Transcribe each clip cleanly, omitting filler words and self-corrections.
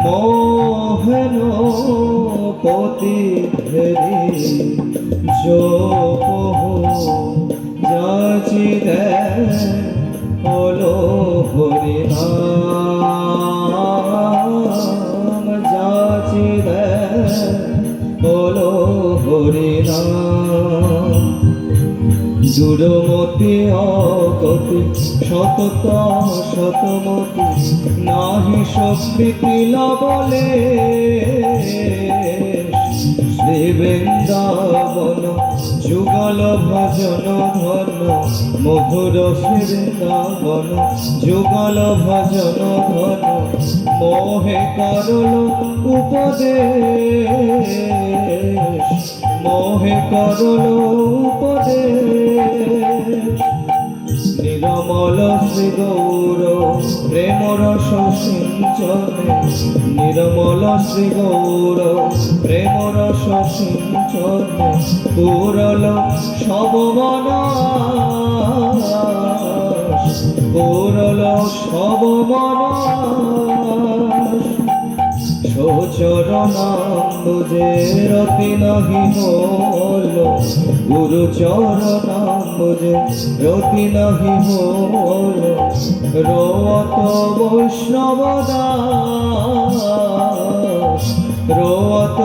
মোহন পতি ধরি जो কহু যাচি দে হলো হরি নাম যাচি দে হলো হরি নাম দূরমতি অগতি সতত শতমতি নাহি শক্তি লবলে শ্রী বৃন্দাবন যুগল ভজন ধন মধুর বৃন্দাবন যুগল ভজন ধন মোহে করল উপদেশ মোহে করল উপদেশ নিরমল শ্রী গৌর প্রেমর সিঞ্চনে নিরমল শ্রী গৌর প্রেমর সিঞ্চনে পুরল সব মনাস পুরল সব মনাস চরণাম্বুজে রতি নাহি মোল গুরু চরণাম্বুজে রতি নাহি মোল রোয়ত বৈষ্ণব দাস রোয়ত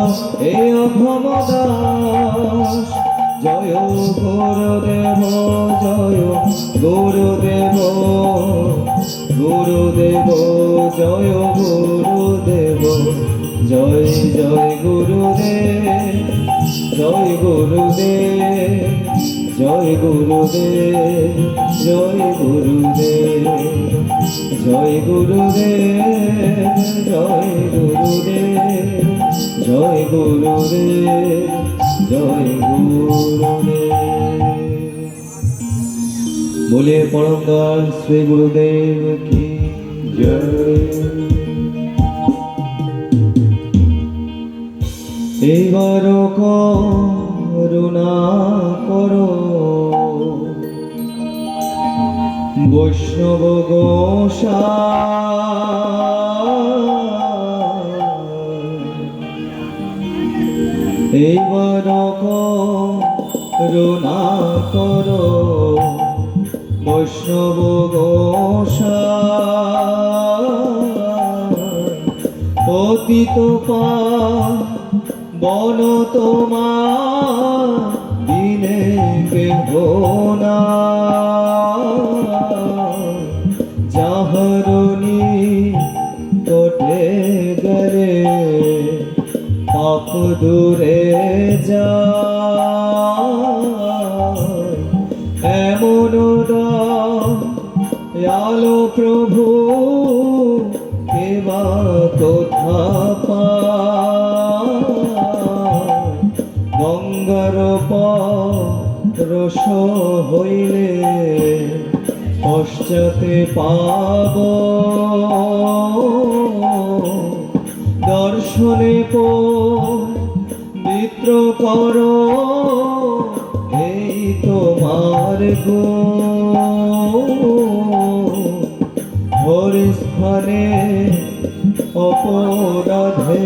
এ অধম দাস জয় গুরুদেব জয় গুরুদেব গুরুদেব জয় গুরুদেব জয় জয় গুরুদেব জয় গুরুদেব জয় গুরুদেব জয় গুরুদেব জয় গুরুদেব জয় গুরুদেব জয় গুরুদেব জয় গুরুদেব। बोले परम दयाल श्री गुरुदेव की जय। एबार करुणा करो वैष्णव गोसाई एबार करुणा करो বৈষ্ণব গোসাই পতিত পাবন তোমার দিনে কেহ নাই যাহার নিকটে গেলে পাপ দূরে যায় এমন দয়ালো প্রভু কেবা কোথা পায় গঙ্গার পরশ হইলে পশ্চাতে পাব দর্শনে পবিত্র কর এই তোমার গুণ হরি স্থানে অপরাধে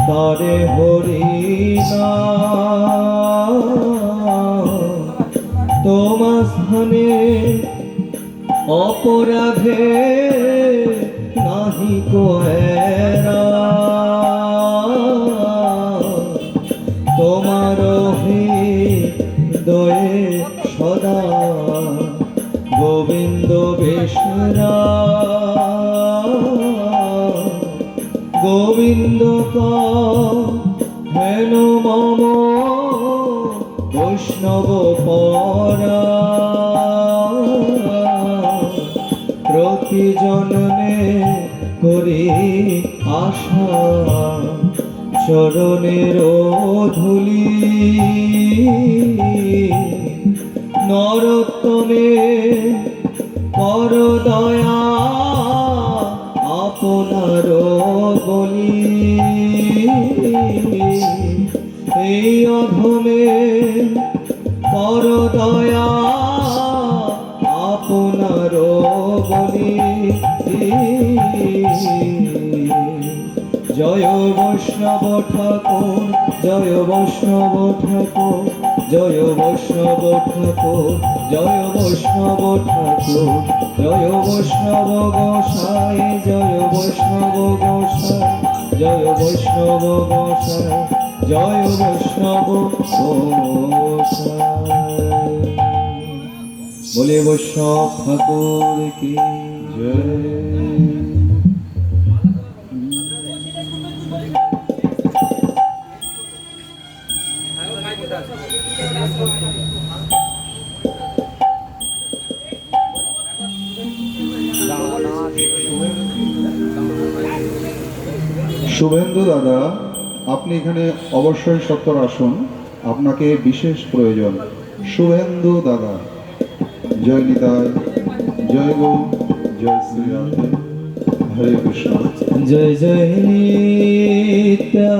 তারে হরি নাম তোমার স্থানে অপরাধে নাহি কোয়েরা তোমার হৃদয়ে সদা গোবিন্দ বেশরা গোবিন্দ হেন মম বৈষ্ণব পরা প্রতি জন্মে করি আশা চরণের ধূলি নরোত্তমে কর দয়া আপনার বলি এই অধমে কর দয়া আপনার বলি জয় বৈষ্ণব ঠাকুর, জয় বৈষ্ণব ঠাকুর, জয় বৈষ্ণব ঠাকুর, জয় বৈষ্ণব ঠাকুর, জয় বৈষ্ণব গোসাই, জয় বৈষ্ণব গোসাই, জয় বৈষ্ণব গোসাই, জয় বৈষ্ণব গোসাই। বলে বৈষ্ণব ঠাকুর কি জয়। শুভেন্দু দাদা, আপনি এখানে অবশ্যই সত্তর আসুন, আপনাকে বিশেষ প্রয়োজন। শুভেন্দু দাদা, জয় নিতাই, জয় গৌ, জয় শ্রী রাধে, হরে কৃষ্ণ। জয় জয় নিত্যা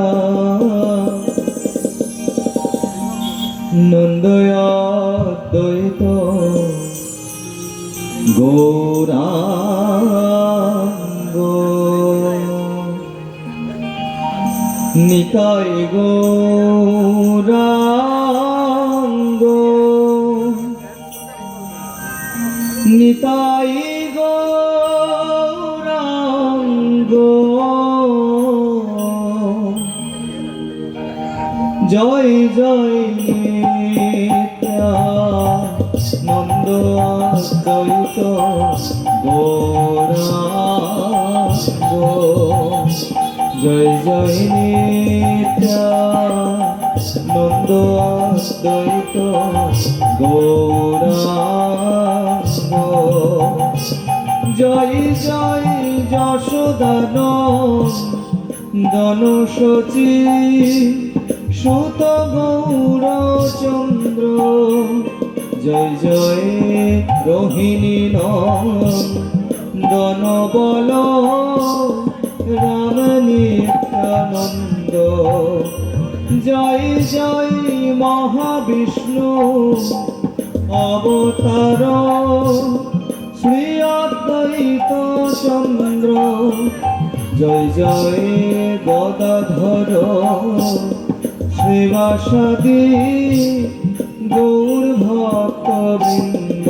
নন্দয়াদ্বৈত গৌরাঙ্গ নিতাই গৌরাঙ্গ নিতাই গৌরাঙ্গ জয় জয় নিত্যানন্দ অদ্বৈত গৌরাঙ্গ জয় জয় নিত্যানন্দ অদ্বৈত গৌরাঙ্গ জয় জয় যশোদানন্দন সচি সুত গৌরচন্দ্র জয় জয় রোহিণী নন্দন বল রাম নিত্যানন্দ জয় জয় মহাবিষ্ণু অবতার শ্রী অদ্বৈত চন্দ্র জয় জয় গদাধর শ্রীবাসাদি গৌর ভক্তবৃন্দ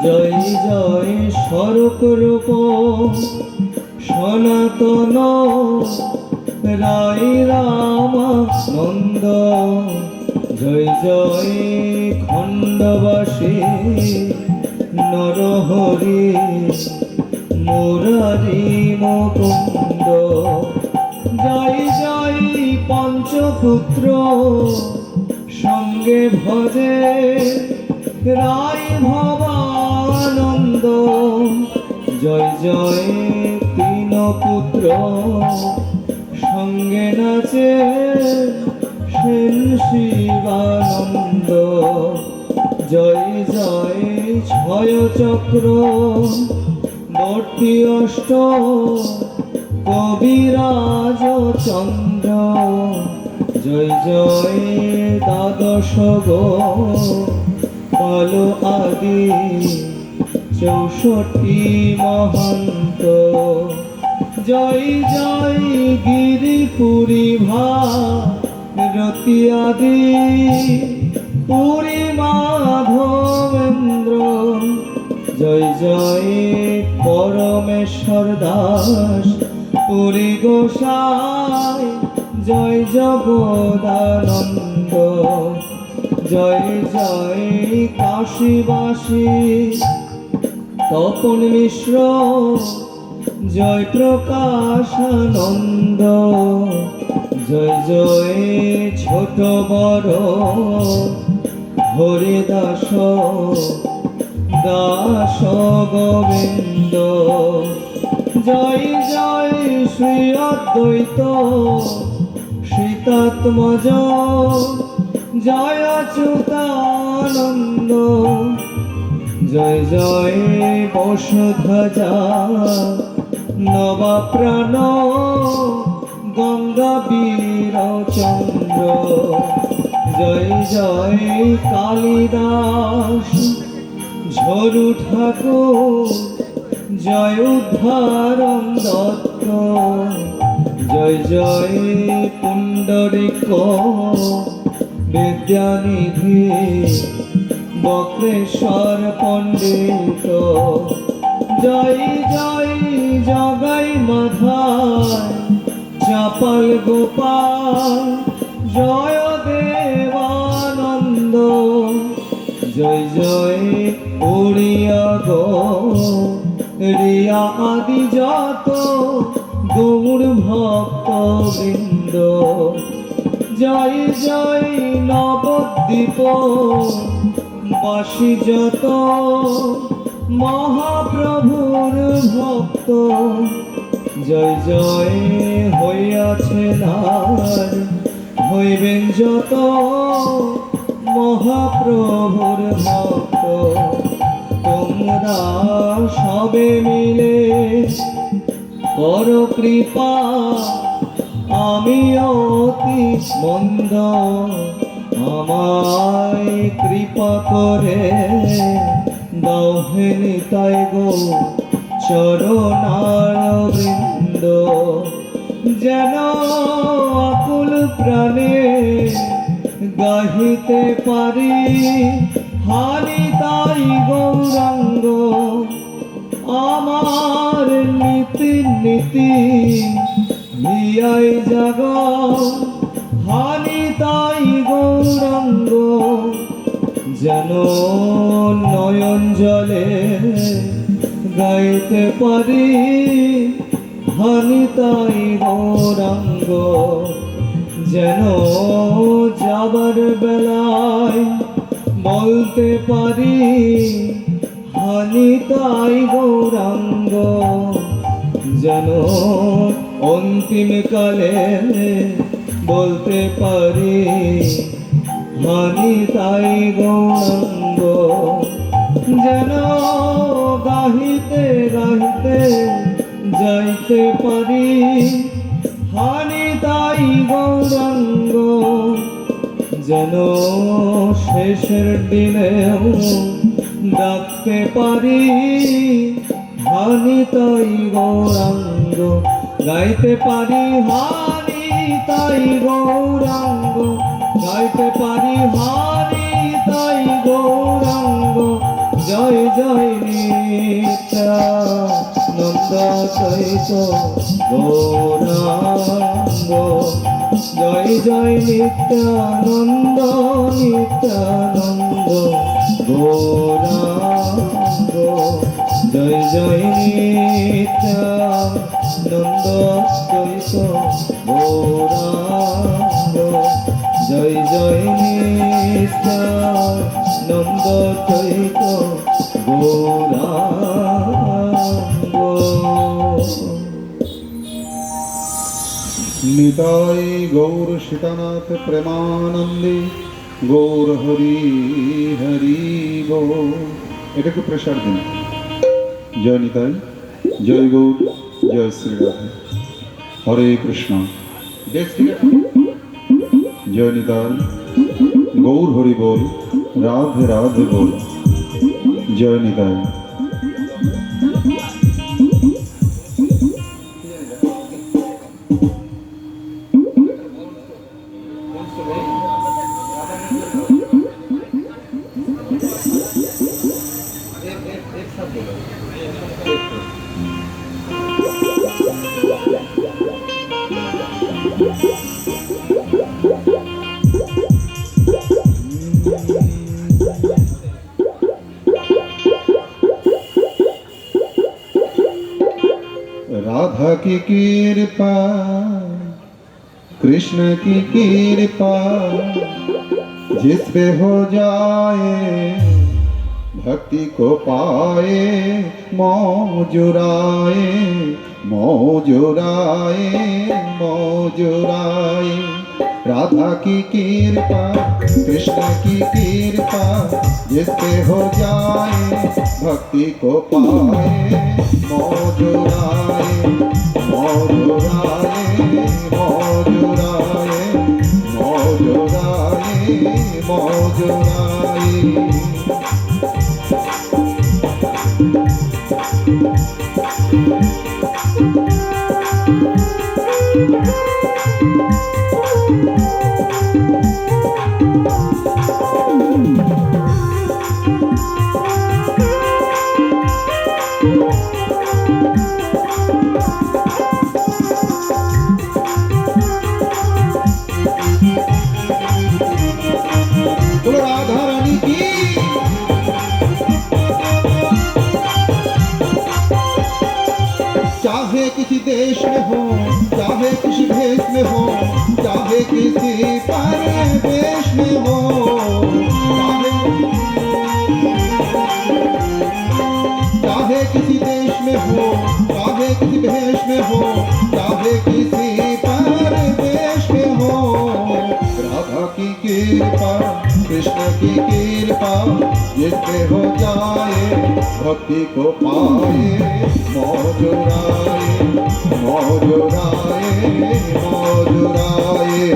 জয় জয় স্বরূপ রূপ সনাতন রাই রামানন্দ জয় জয় খণ্ডবাসী নরহরি মুরারি মুকুন্দ জয় জয় পঞ্চপুত্র সঙ্গে ভজে রাই ভবানন্দ জয় জয় তিন পুত্র সঙ্গে নাচে সেন শিবানন্দ জয় জয় ছয় চক্র বর্তী অষ্ট কবিরাজ চন্দ্র জয় জয় দ্বাদশ গোপাল আদি 64 মহন্ত জয় জয় গিরিপুরী ভারতী আদি পুরী মাধবেন্দ্র জয় জয় পরমেশ্বর দাস পুরী গোসাই জয় জগদানন্দ জয় জয় কাশীবাসী তপন মিশ্র জয় প্রকাশানন্দ জয় জয় ছোট বড় হরিদাস দাস গোবিন্দ জয় জয় শ্রী অদ্বৈত শ্রীতাত্মজ জয় অচ্যুতানন্দ জয় জয় বসুধ্বজা নবপ্রাণ গঙ্গা বীর চন্দ্র জয় জয় কালিদাস ঝরু ঠাকুর জয় উদ্ধারণ দত্ত, জয় জয় পুণ্ডরিক বিদ্যানিধি, বক্রেশ্বর পণ্ডিত। জয় জয় জগাই মাধায়, চাপাল গোপাল, জয় দেবানন্দ। জয় জয় উড়িয়া গো রিয়া আদি যত গৌর ভক্ত বৃন্দ। জয় জয় নবদ্বীপ বাসী যত মহাপ্রভুর ভক্ত। জয় জয় হইয়াছে নার, হইবেন যত মহাপ্রভুর ভক্ত। তোমরা সবে মিলে কর কৃপা, আমি অতি মন্দ, আমায় কৃপা করে দাও হে নিতাই গো চরণার বৃন্দ। যেন আকুল প্রাণে গাহিতে পারি, হানি তাই গৌরাঙ্গ। আমার নীতি নীতি হিয়াই জাগ, হানি তাই গৌরাঙ্গ। যেন নয়ন জলে গাইতে পারি, হানি তাই গৌরাঙ্গ। যেন যাবার বেলায় বলতে পারি, হানি তাই গৌরাঙ্গ। যেন অন্তিম কালে বলতে পারি, হানি তাই গৌরাঙ্গ। যেন গাহিতে গাহিতে যাইতে পারি, হানি তাই গৌরাঙ্গ। যেন শেষের দিনেও ডাকতে পারি, হানি তাই গৌরাঙ্গ। গাইতে পারি হানি তাই গৌরাঙ্গ, গাইতে পারি হানি তাই গৌরাঙ্গ। জয় জয় নিত্যানন্দ চৈত গৌরাঙ্গ, জয় জয় নিত্যানন্দ নিত্যানন্দ গৌরাঙ্গ। জয় জয় নিত্যানন্দ চৈত গৌরাঙ্গ, জয় জয় নিত্যানন্দ চৈত গৌরাঙ্গ। নিতাই গৌর সীতানাথ প্রেমানন্দে, গৌর হরি হরি গৌর। এটাকে প্রেসার দিন। জয় নিতাই, জয় গৌর, জয় শ্রী রাধে, হরে কৃষ্ণ। জয় নিতাই, গৌর হরি বল, রাধে রাধে বল। জয় নিতাই। राधा की कृपा, कृष्ण की कृपा, जिस पे हो जाए भक्ति को पाए, मौजुराए मौजुराए मौजुराए। राधा की कृपा, कृष्ण की कृपा, जिस पे हो जाए भक्ति को पाए, मौजुराए मौजुराए मौजुराए मौजुराए मौजुराए। बोलो राधा रानी की। चाहे किसी देश में हो, चाहे किसी भेष में हो, चाहे किसी परिवेश में हो, चाहे किसी देश में हो, चाहे किसी भेष में हो, चाहे किसी परिवेश में हो, राधा की कृपा कृष्ण की कृपा जिस पे हो जाए भक्ति को पाए, मौजुराए मौजुराए मौजुराए।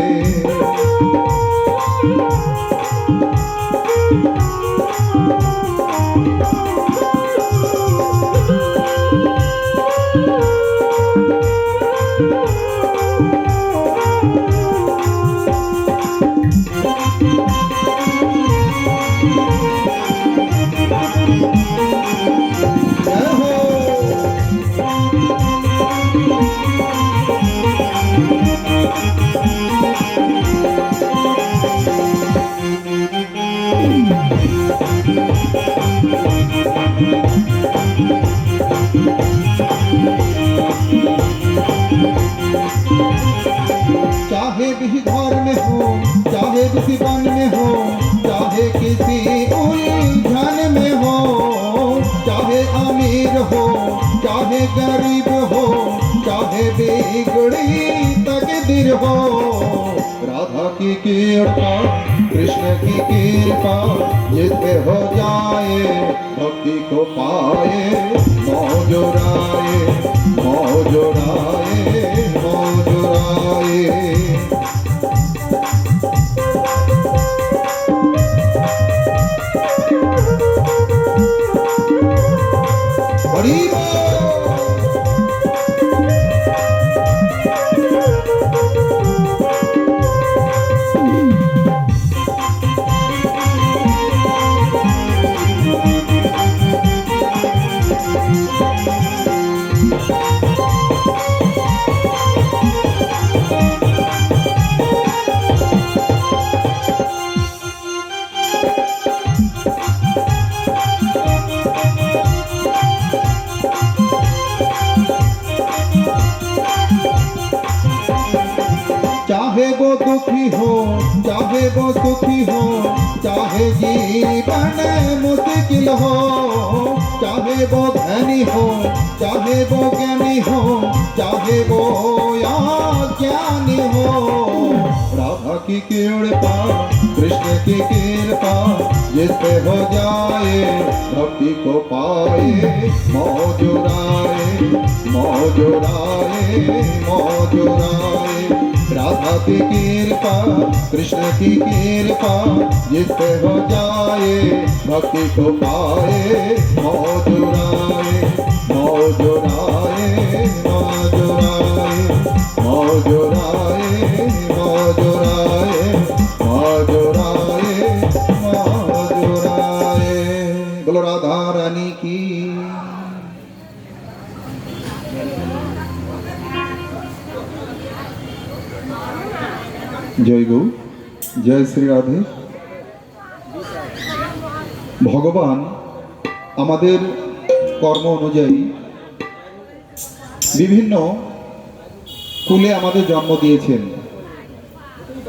चाहे किसी घर में हो, चाहे किसी वन में हो, चाहे किसी उलझन में हो, चाहे अमीर हो, चाहे गरीब हो, चाहे बिगड़ी तकदीर हो, राधा की कृपा कृष्ण की कृपा जिस पे हो जाए भक्ति को पाए, मौजुराए मौजुराए मौजुराए। हरि चाहे वो दुखी हो, चाहे वो सुखी हो, चाहे जीवन मुश्किल हो, चाहे वो धनी हो, चाहे वो ज्ञानी हो, चाहे वो अज्ञानी हो, राधा की कृपा कृष्ण की कृपा जिस पे हो जाए भक्ति को पाए, मौजुराए मौजुराए मौजुराए। राधा की कृपा कृष्ण की कृपा जिस पे हो जाए भक्ति को पाए, मौजुराए मौजुराए मौजुराए मौजुराए मौजुराए मौजुराए मौजुराए। बोलो राधा रानी की। জয় গৌ, জয় শ্রী রাধে। ভগবান আমাদের কর্ম অনুযায়ী বিভিন্ন কুলে আমাদের জন্ম দিয়েছেন।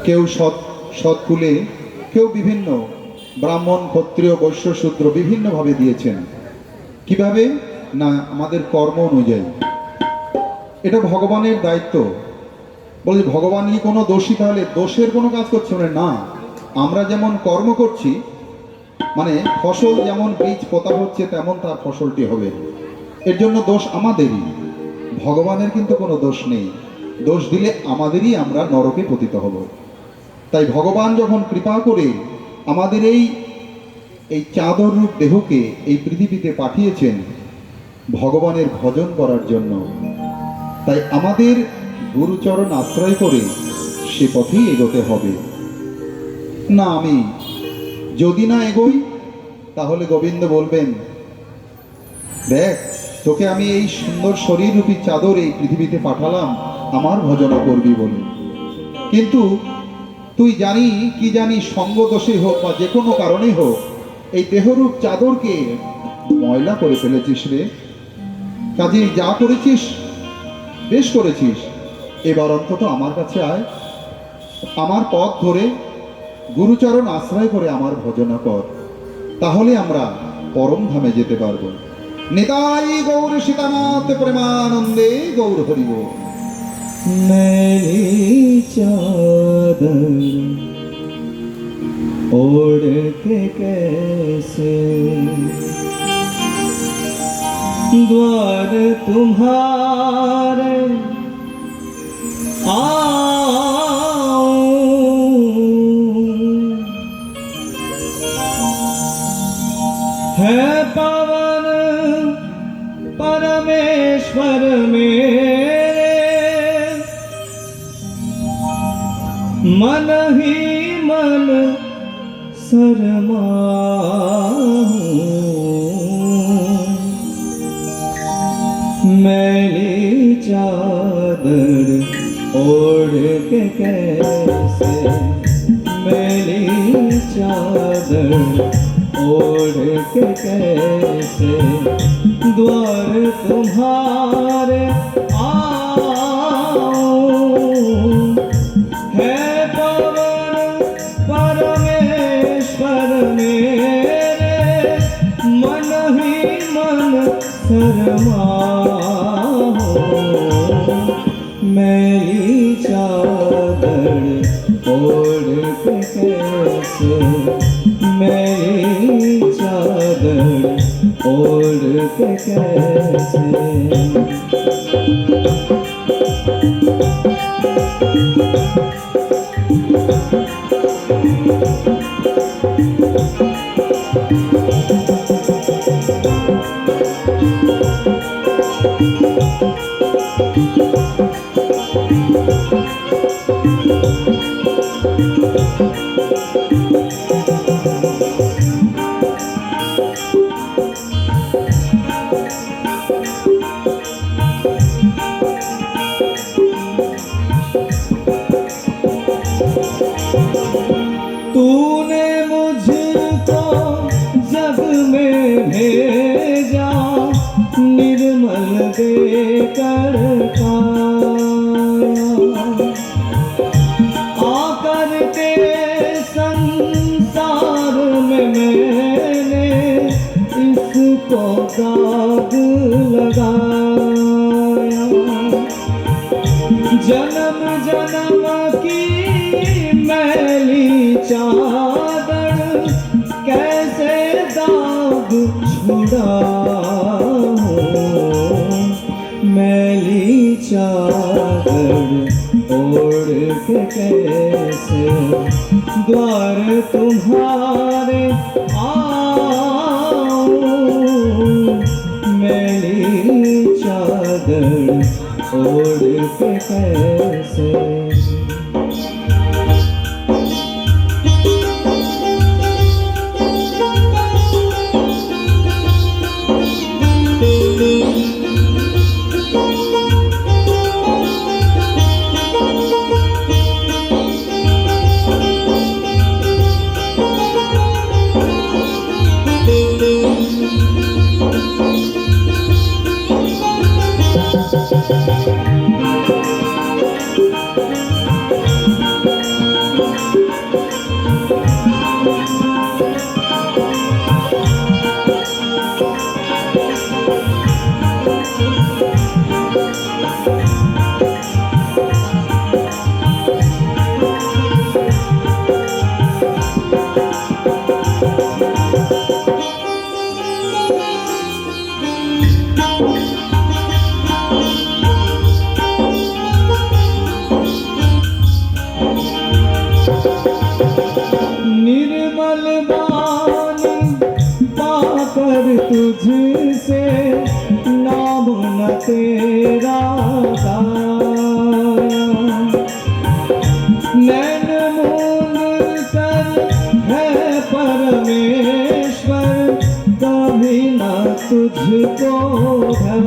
কেউ সৎ কুলে, কেউ বিভিন্ন ব্রাহ্মণ ক্ষত্রিয় বৈশ্য শূদ্র বিভিন্নভাবে দিয়েছেন। কিভাবে না, আমাদের কর্ম অনুযায়ী। এটা ভগবানের দায়িত্ব। বলে ভগবান কি কোনো দোষী? তাহলে দোষের কোনো কাজ করছে না। আমরা যেমন কর্ম করছি, মানে ফসল যেমন বীজ পোতা হচ্ছে তেমন তার ফসলটি হবে, এর জন্য দোষ আমাদেরই। ভগবানের কিন্তু কোনো দোষ নেই। দোষ দিলে আমাদেরই আমরা নরকে পতিত হব। তাই ভগবান যখন কৃপা করে আমাদের এই চাদর রূপ দেহকে এই পৃথিবীতে পাঠিয়েছেন ভগবানের ভজন করার জন্য, তাই আমাদের গুরুচরণ আশ্রয় করে সে পথেই এগোতে হবে। না, আমি যদি না এগোই তাহলে গোবিন্দ বলবেন, দেখ, তোকে আমি এই সুন্দর শরীররূপী চাদর এই পৃথিবীতে পাঠালাম আমার ভজনা করবি বলে, কিন্তু তুই জানি কি জানি সঙ্গ দোষে হোক বা যে কোনো কারণে হোক এই দেহরূপ চাদরকে ময়লা করে ফেলেছিস রে। কাজেই যা করেছিস বেশ করেছিস, এবার অন্তত আমার কাছে আয়, আমার পথ ধরে গুরুচরণ আশ্রয় করে আমার ভজনা কর, তাহলে আমরা পরম ধামে যেতে পারবো। নিতাই গৌর সীতানাথ প্রেমানন্দে গৌর হরি বল। मैली चादर ओढ़ के कैसे द्वार तुम्हारे आऊं, है पवन परमेश्वर मेरे, मन ही मन शरमाऊं। मैली चादर ओढ़ के कैसे, मैली चादर ओढ़ के कैसे द्वार तुम्हारे आऊं, है पवन परमेश्वर मेरे, मन ही मन शरमाऊं। मैली चादर ओढ़ के कैसे, मैली चादर ओढ़ के कैसे। तूने मुझको जग में भेजा निर्मल देकर आकर तेरे संसार में मैंने इसको दाग लगाया। जन्म जन्म की मैली चादर कैसे दाग छुड़ाऊं। मैली चादर ओढ़ के कैसे द्वार तुम्हारे आऊं। मैली चादर ओढ़ के कैसे। निर्मल वाणी पाकर तुझसे नाम न तेरा गाया। नैन मूंद कर है परमेश्वर, कभी ना तुझको ध्याया।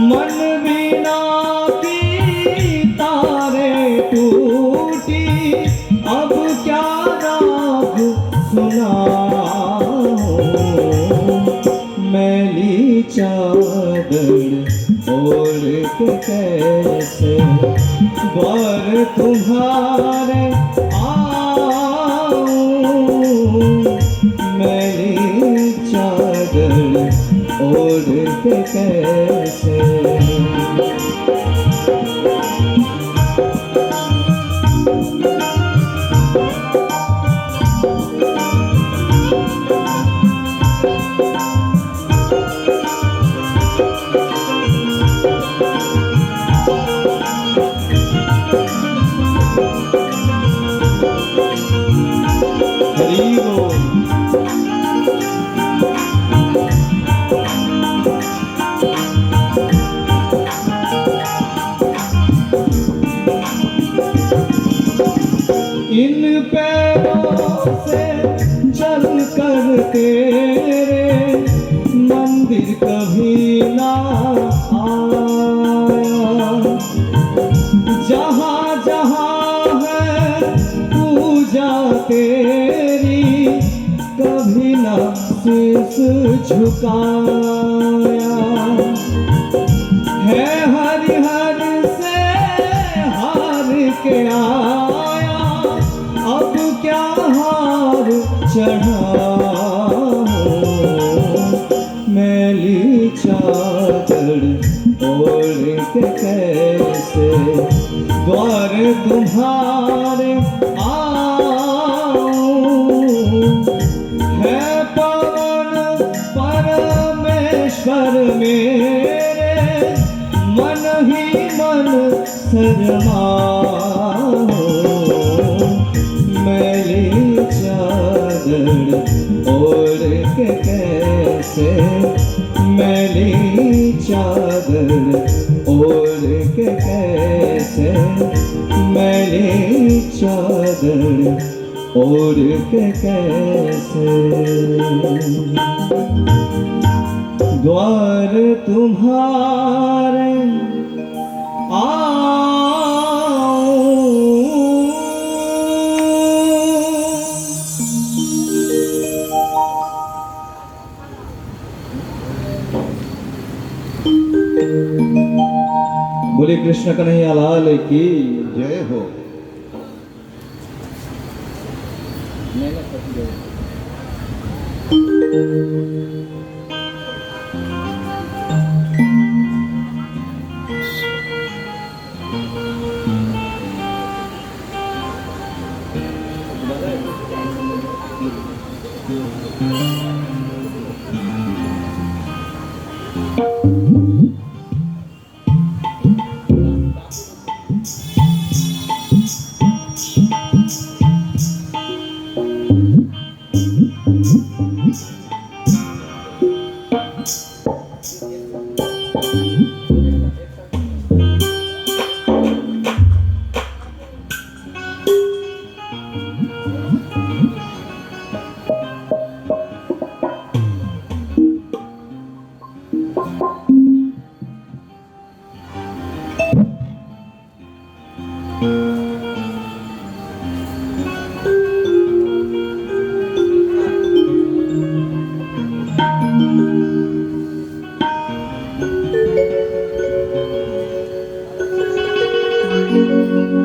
मन बिना की तारे टूटी, अब क्या राग सुनाऊं। मैली चादर ओढ़ के कैसे द्वार तुम्हारे आऊं। मैली चादर ओढ़ के कैसे। हरि बोल। इन पैरों से चल कर तेरे मंदिर कभी ना आया। जहाँ जहाँ है पूजा तेरी, कभी ना शीश झुकाया। है हरिहर से हार के आया, अब क्या हार चढ़ाऊं। मैली चादर ओढ़ के कैसे द्वार तुम्हारे आऊं। है पवन परमेश्वर मेरे, मन ही मन शरमाऊं। मैली चादर ओढ़ के कैसे, मैली चादर ओढ़ के कैसे, मैली चादर ओढ़ के कैसे द्वार तुम्हारे बोले कृष्ण कन्हैया लाल की जय हो।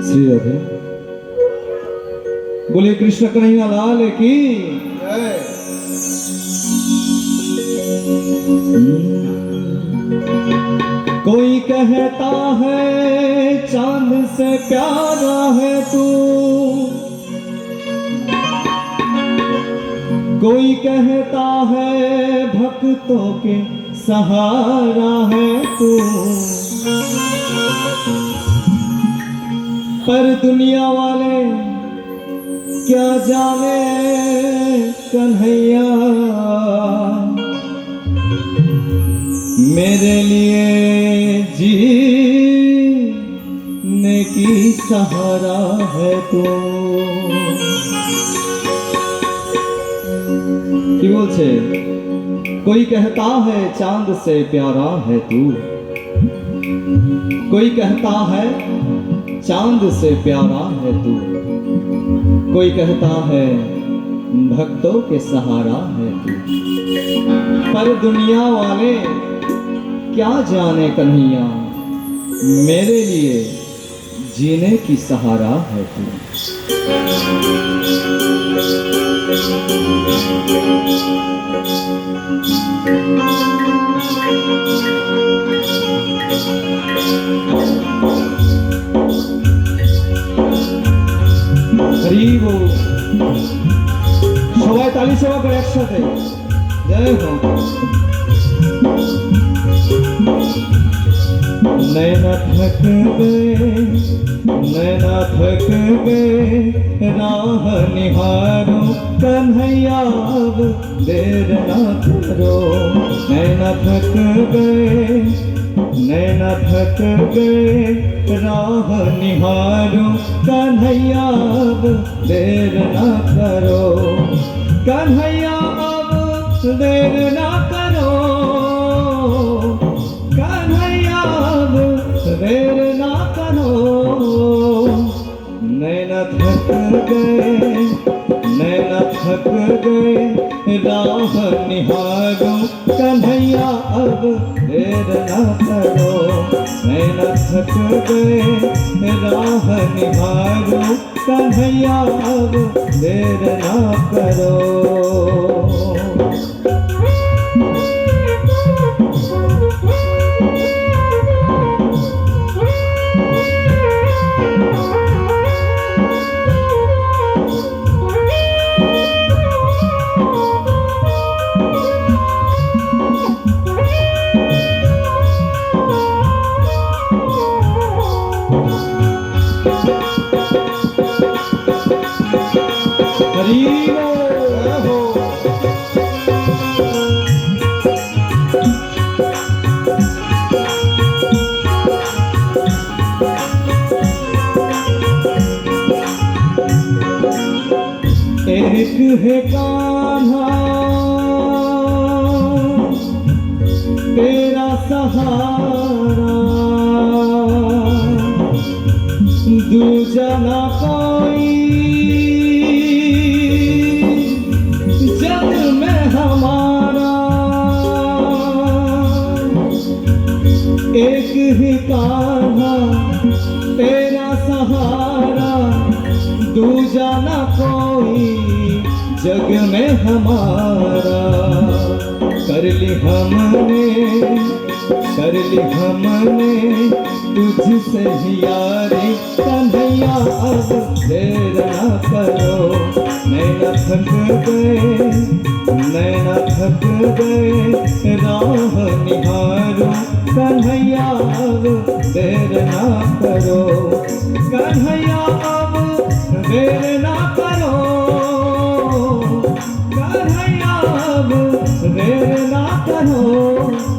श्री राधे। बोले कृष्ण कन्हैया लाल की जय। कोई कहता है चांद से प्यारा है तू, कोई कहता है भक्तों के सहारा है तू। पर दुनिया वाले क्या जाने कन्हैया, मेरे लिए जीने की सहारा है तू। কি বলছে? कोई कहता है चांद से प्यारा है तू, कोई कहता है चांद से प्यारा है तू, कोई कहता है भक्तों के सहारा है तू। पर दुनिया वाले क्या जाने कन्हैया, मेरे लिए जीने की सहारा है तू। हरि बोल। সবাই তালি সেবা করে একসাথে জয় হোক। नैना थक गए, नैना थक गए, राह निहारो कन्हैया अब देर ना करो। नैना थक गए, नैना थक गए, राह निहारो कन्हैया अब देर ना करो। कन्हैया अब देर ना करो, कन्हैया अब देर ना करो। नैना थक गए, नैना थक गए, राह निहारो कन्हैया अब देर ना करो। नैना थक गए, राह निहारो कन्हैया अब देर ना करो। एक है कान्हा तेरा सहारा, दूजा ना कोई जग में हमारा। एक ही कान्हा तेरा सहारा, दूजा ना कोई जग में हमारा। कर ली हमने, कर ली हमने तुझसे ही यारी कन्हैया अब देर ना करो। नैना थक गए, नैना थक गए, राह निहारो कन्हैया अब देर ना करो। कन्हैया अब देर ना करो, कन्हैया अब देर ना करो।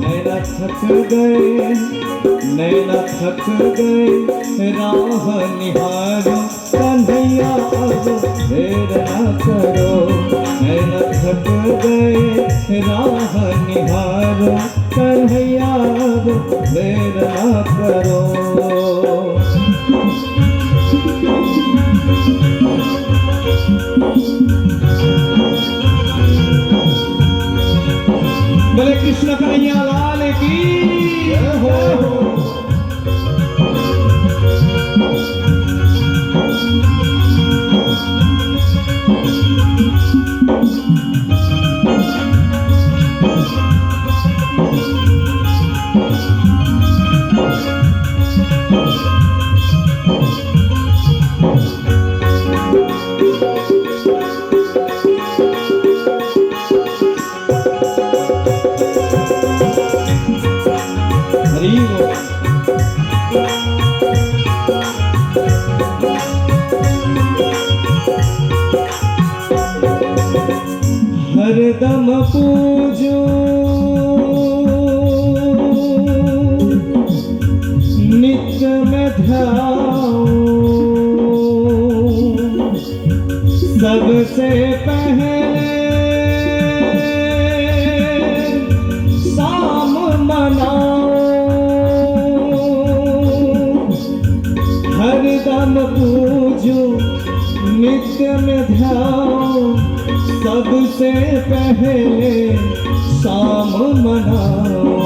नैना थक गए, नैना थक गए, राह निहारो कन्हैया अब देर ना करो। नैना थक गए, राह निहारो कन्हैया अब देर ना करो। बोले कृष्ण कन्हैया लाल की जय हो। हरदम पूजो सबसे पहले शाम मनाओ।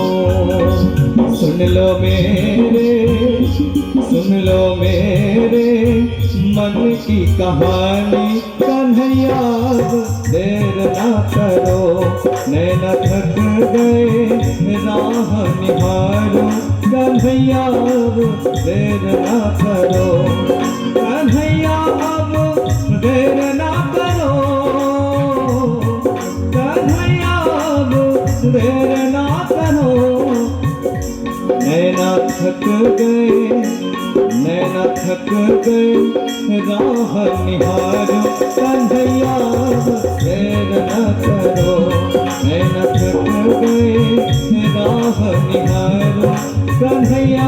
सुन लो मेरे मन की कहानी, कन्हैया देर ना करो, नैना थक गए राह निहारो, कन्हैया देर ना करो, कन्हैया अब देर ना करो, कन्हैया अब देर ना करो, नैना थक गए राह निहारो, कन्हैया देर न करो, नैना थक गए राह निहारो, कन्हैया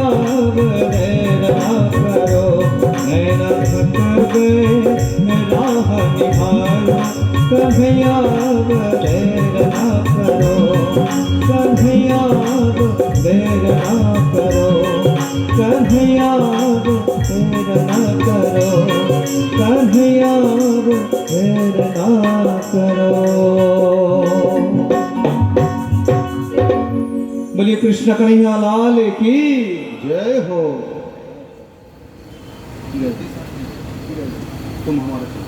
देर न करो, नैना थक गए राह निहारो, कन्हैया देर न करो, कन्हैया देर न करो, कन्हैया देर न करो, कन्हैया देर न करो। बोलिए कृष्ण कन्हैया लाल की जय हो। तुम हमारे साथ।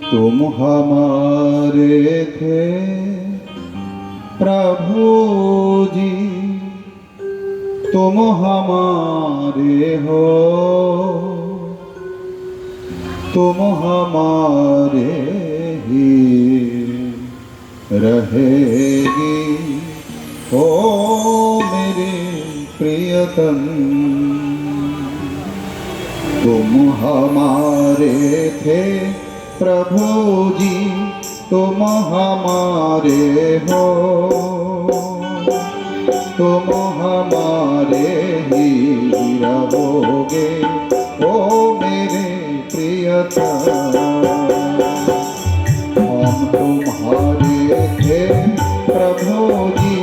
तुम हमारे थे प्रभु जी, तुम हमारे हो, तुम हमारे ही रहेगी, ओ मेरे प्रियतम। तुम हमारे थे प्रभु जी, तुम हमारे हो, तुम हमारे ही रहोगे, ओ मेरे प्रियतम। हम तुम्हारे थे प्रभु जी,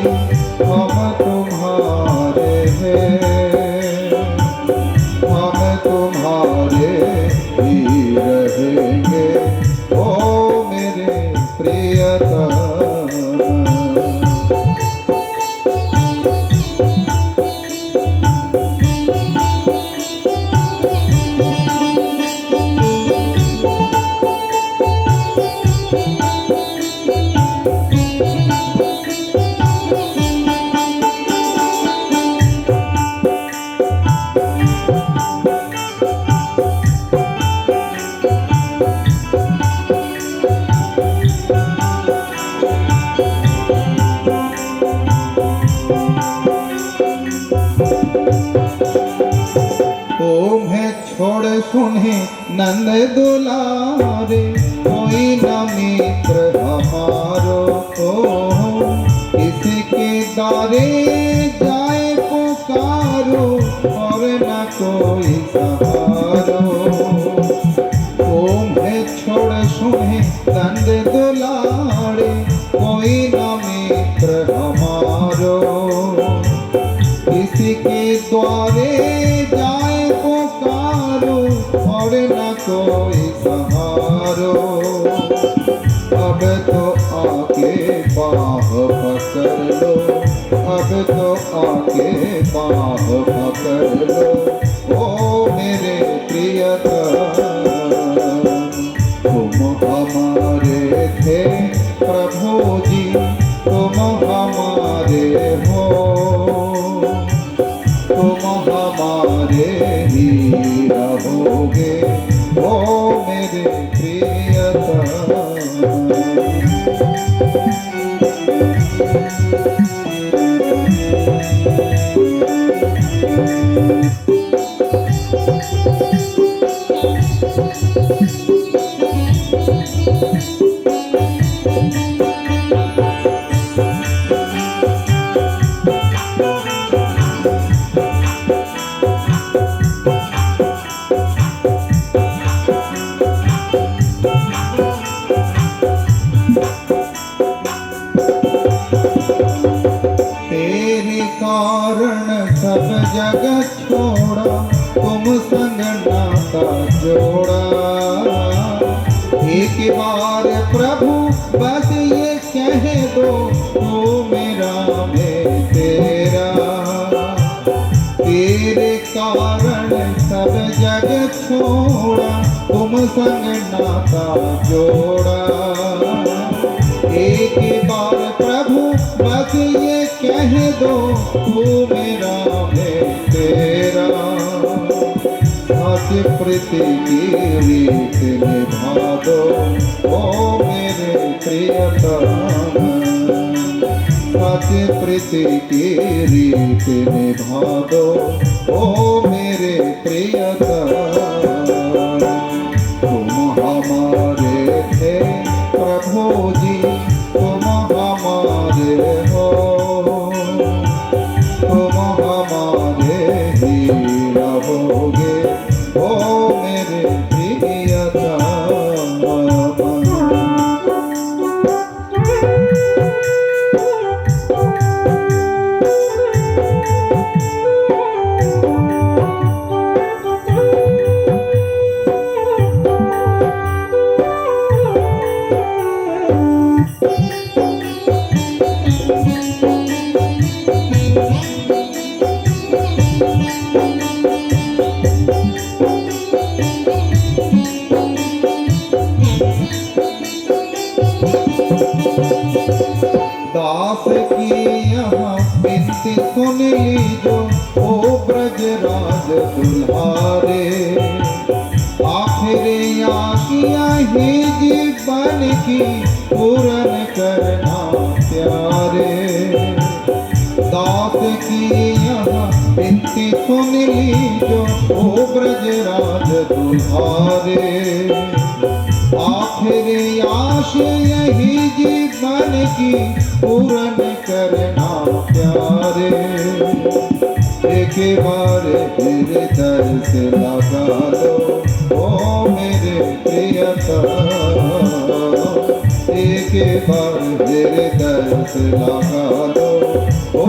हम तुम्हारे हैं, हम तुम्हारे ही रहेंगे, ओ मेरे प्रियतम। छोड़ सुने नंद दुलारे, कोई न मित्र हमारो को, इसके दारे जाए पुकारो, और न कोई सहारो। तुम्हें छोड़ सुने नंद दुलारे, कोई न मित्र हमारो, इसके द्वारे जाए पुकारो, और न कोई सहारो। अब तो आके बाह पकड़ लो, अब तो आके बाह पकड़ लो, ओ मेरे प्रियतम। तुम हमारे थे प्रभु जी, तुम हमारे हो, तुम हमारे ही रहोगे, ओ मेरे प्रियतम। तेरे कारण सब जगत छोड़ा, तुम संग नाता जोड़ा। एक बार प्रभु बस ये कह दो, तू मेरा मैं तेरा। तेरे कारण सब जगत छोड़ा, तुम संग नाता जोड़ा। एक बार प्रभु बस ये कह दो, तू मेरा मैं तेरा। सत्य प्रीति की रीत निभा दो, ओ मेरे प्रियतम। सत्य प्रीति की रीत निभा दो, ओ मेरे प्रियतम। तुम हमारे थे प्रभु जी, तुम हमारे हो। तुम हमारे ही रहोगे, ओ मेरे प्रियतम। दास की यहाँ बिनती सुन लीजो, ओ ब्रजराज दुल्हारे। आखिरी आशिया ही जीवन की पूर्ण करना प्यारे। दास की यहाँ बिनती सुन लीजो, ओ ब्रजराज दुल्हारे। आखिरी आश यही जीवन की पूर्ण करना प्यारे। एक बार हृदय से लगा दो, ओ मेरे प्रियतम। एक बार हृदय से लगा दो, ओ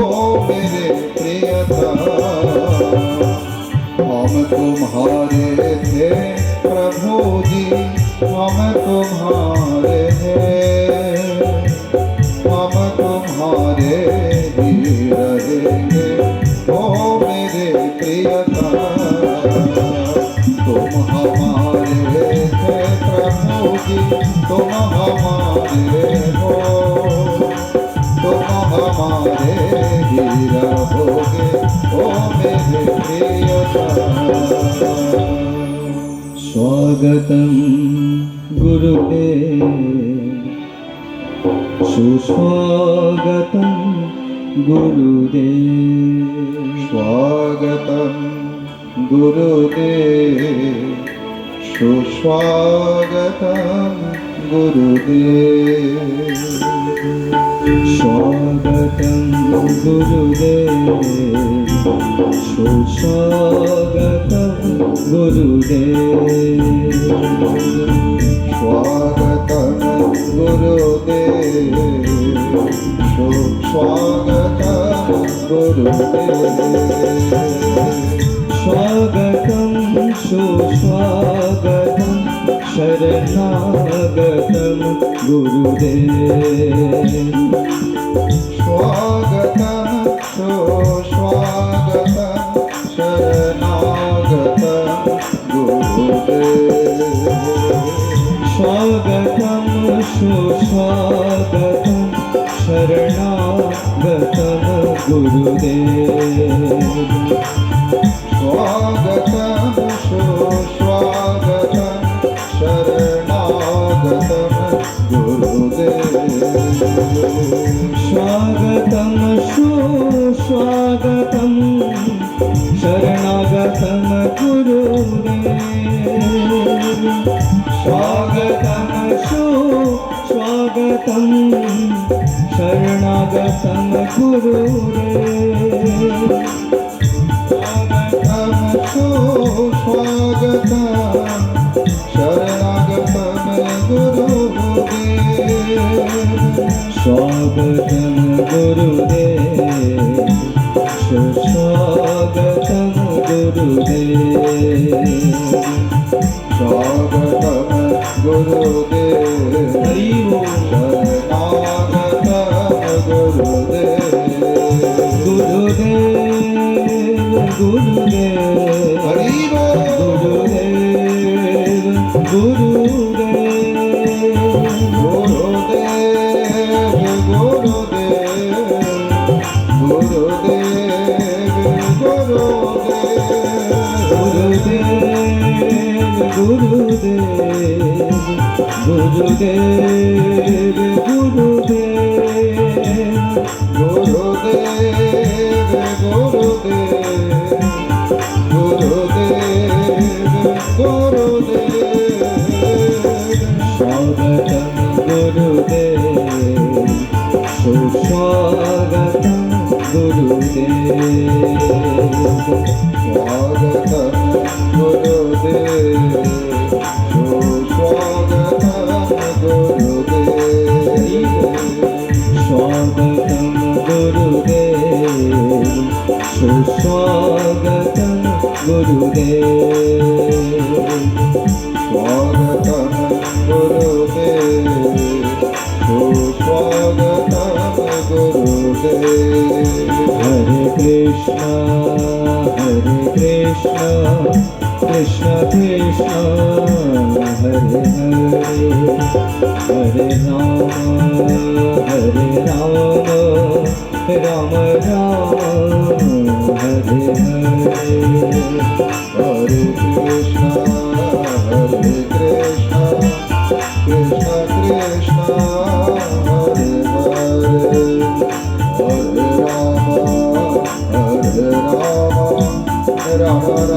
मेरे प्रियतम। हम तुम्हारे थे प्रभु जी, हम तुम्हारे हैं। हम तुम्हारे ही रहेंगे, ओ मेरे प्रियतम। तुम हमारे थे प्रभु जी, तुम हमारे हो। तुम हमारे ही रहोगे, ओ मेरे प्रियतम। स्वागतम गुरुदेव, सुस्वागतम गुरुदेव। स्वागतम गुरुदेव, सुस्वागतम गुरुदेव। स्वागतम गुरुदेव, सुस्वागतम गुरुदेव। स्वागतम गुरुदेव, सुस्वागतम गुरुदेव। स्वागतम सुस्वागतम शरणागतम गुरुदेव। स्वागतम सुस्वागतम शरणागतम गुरुदेव। स्वागतम सुस्वागतम शरणागतम गुरुदेव। स्वागतम सुस्वागतम शरणागतम गुरुदेव। स्वागतम सुस्वागतम शरणागतम गुरुदेव। स्वागतम सुस्वागतम शरणागतम गुरुदेव। स्वागतम सुस्वागतम शरणागतम गुरुदेव। स्वागतम स्वागतम गुरुदेव सुस्वागतम गुरुदेव स्वागतम गुरुदेव हरि ओम शरणागतम गुरुदेव गुरुदेव गुरुदेव हरि बोल गुरुदेव गुरुदेव गुरुदेव स्वागतम गुरुदेव सुस्वागतम गुरुदेव स्वागतम गुरुदेव सुस्वागतम गुरुदेव स्वागतम गुरुदेव सुस्वागतम गुरुदेव स्वागतम गुरुदेव सुस्वागतम गुरुदेव हरे कृष्णा कृष्ण कृष्ण हरे हरे हरे राम राम राम हरे हरे हरे कृष्णा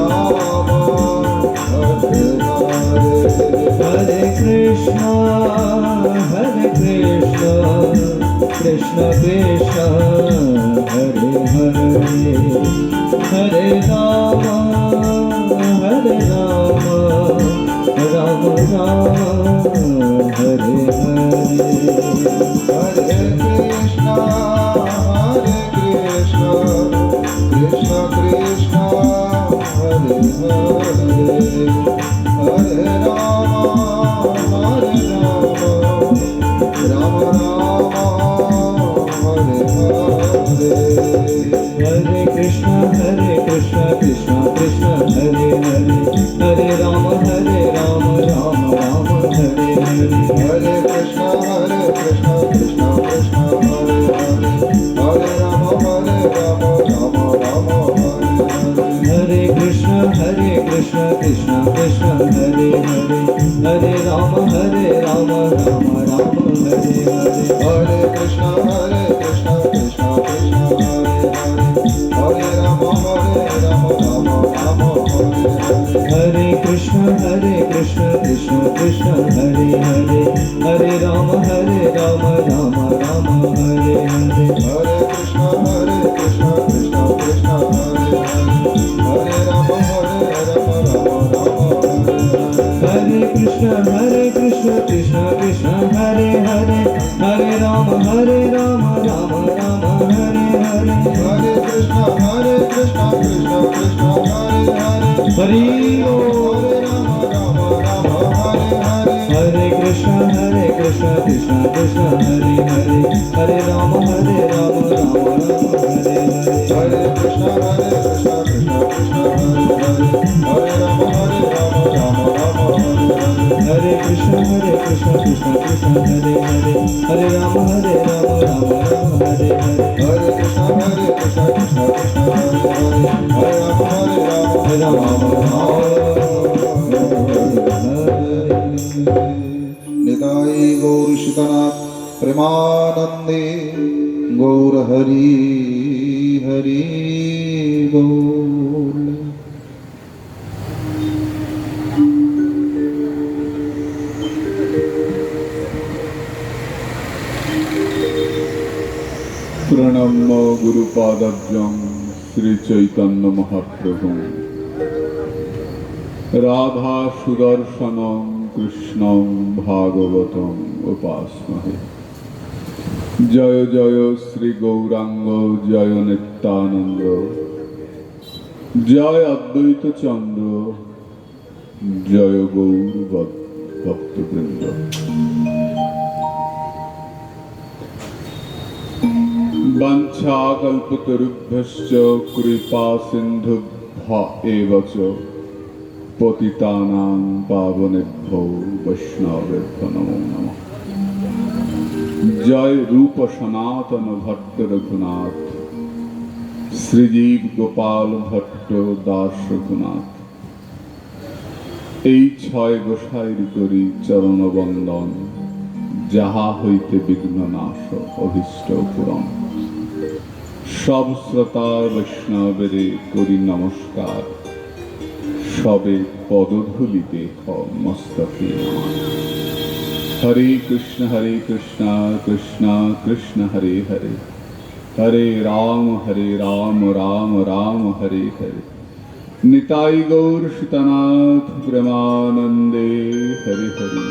कृष्ण कृष्ण हरे हरे हरे राम राम राम हरे हरे हरे कृष्णा कृष्ण कृष्ण हरे हरे हरे राम राम राम हरे हरे हरे कृष्णा कृष्ण कृष्ण हरे हरे हरे राम राम हरे हरे हरे कृष्ण कृष्ण कृष्ण हरे हरे हरे राम राम राम हरे हरे हरे कृष्ण कृष्ण कृष्ण हरे हरे हरे राम राम राम हरे हरे हरे कृष्ण कृष्ण कृष्ण हरे हरे हरे राम राम राम हरे हरे हरे कृष्ण कृष्ण कृष्ण हरे हरे हरे राम राम राम हरे हरे हरे कृष्ण कृष्ण कृष्ण हरे हरे हरे राम राम राम हरे हरे हरे कृष्ण कृष्ण कृष्ण हरे हरे हरे राम राम राम हरे हरे हरे कृष्ण कृष्ण कृष्ण हरे हरे हरे राम राम राम हरे हरे हरे कृष्ण कृष्ण कृष्ण हरे हरे हरि ओम हरे राम हरे हरे हरे कृष्ण कृष्ण कृष्ण हरे हरे हरे राम राम राम हरे हरे हरे कृष्ण कृष्ण कृष्ण हरे हरे हरे राम राम राम हरे हरे हरे कृष्ण कृष्ण कृष्ण हरे हरे हरे राम राम राम हरे हरे हरे कृष्ण कृष्ण कृष्ण हरे हरे हरे राम निताय गौर शीतनाथ प्रेमानंदे गौर हरि हरि गौर प्रणम्य गुरुपादभ्यं श्री चैतन्य महाप्रभु राधा सुदर्शनं कृष्णं भागवतं उपास्महे। জয় জয় শ্রী গৌরাঙ্গ, জয় নিত্যানন্দ, জয় অদ্বৈত চন্দ্র, জয় গৌর ভক্তবৃন্দ। বাঞ্ছা কল্পতরুভ্যশ্চ কৃপা সিন্ধুভ্য এব চ পতিতানাং পাবনেভ্যো বৈষ্ণবেভ্যো নমো নমঃ। জয় রূপ সনাতন ভট্ট রঘুনাথ, শ্রীজীব গোপাল ভট্ট দাস রঘুনাথ। এই ছয় গোসাইর করি চরণ বন্দন, যাহা হইতে বিঘ্ন নাশ অভীষ্ট পূরণ। সব শ্রোতা বৈষ্ণবেরে করি নমস্কার, সবে পদধূলিতে মস্তকে আমার। হরে কৃষ্ণ কৃষ্ণ কৃষ্ণ হরে হরে, হরে রাম রাম রাম হরে হরে। নিতাই গৌর সীতানাথ প্রেমানন্দে, হরে হরে।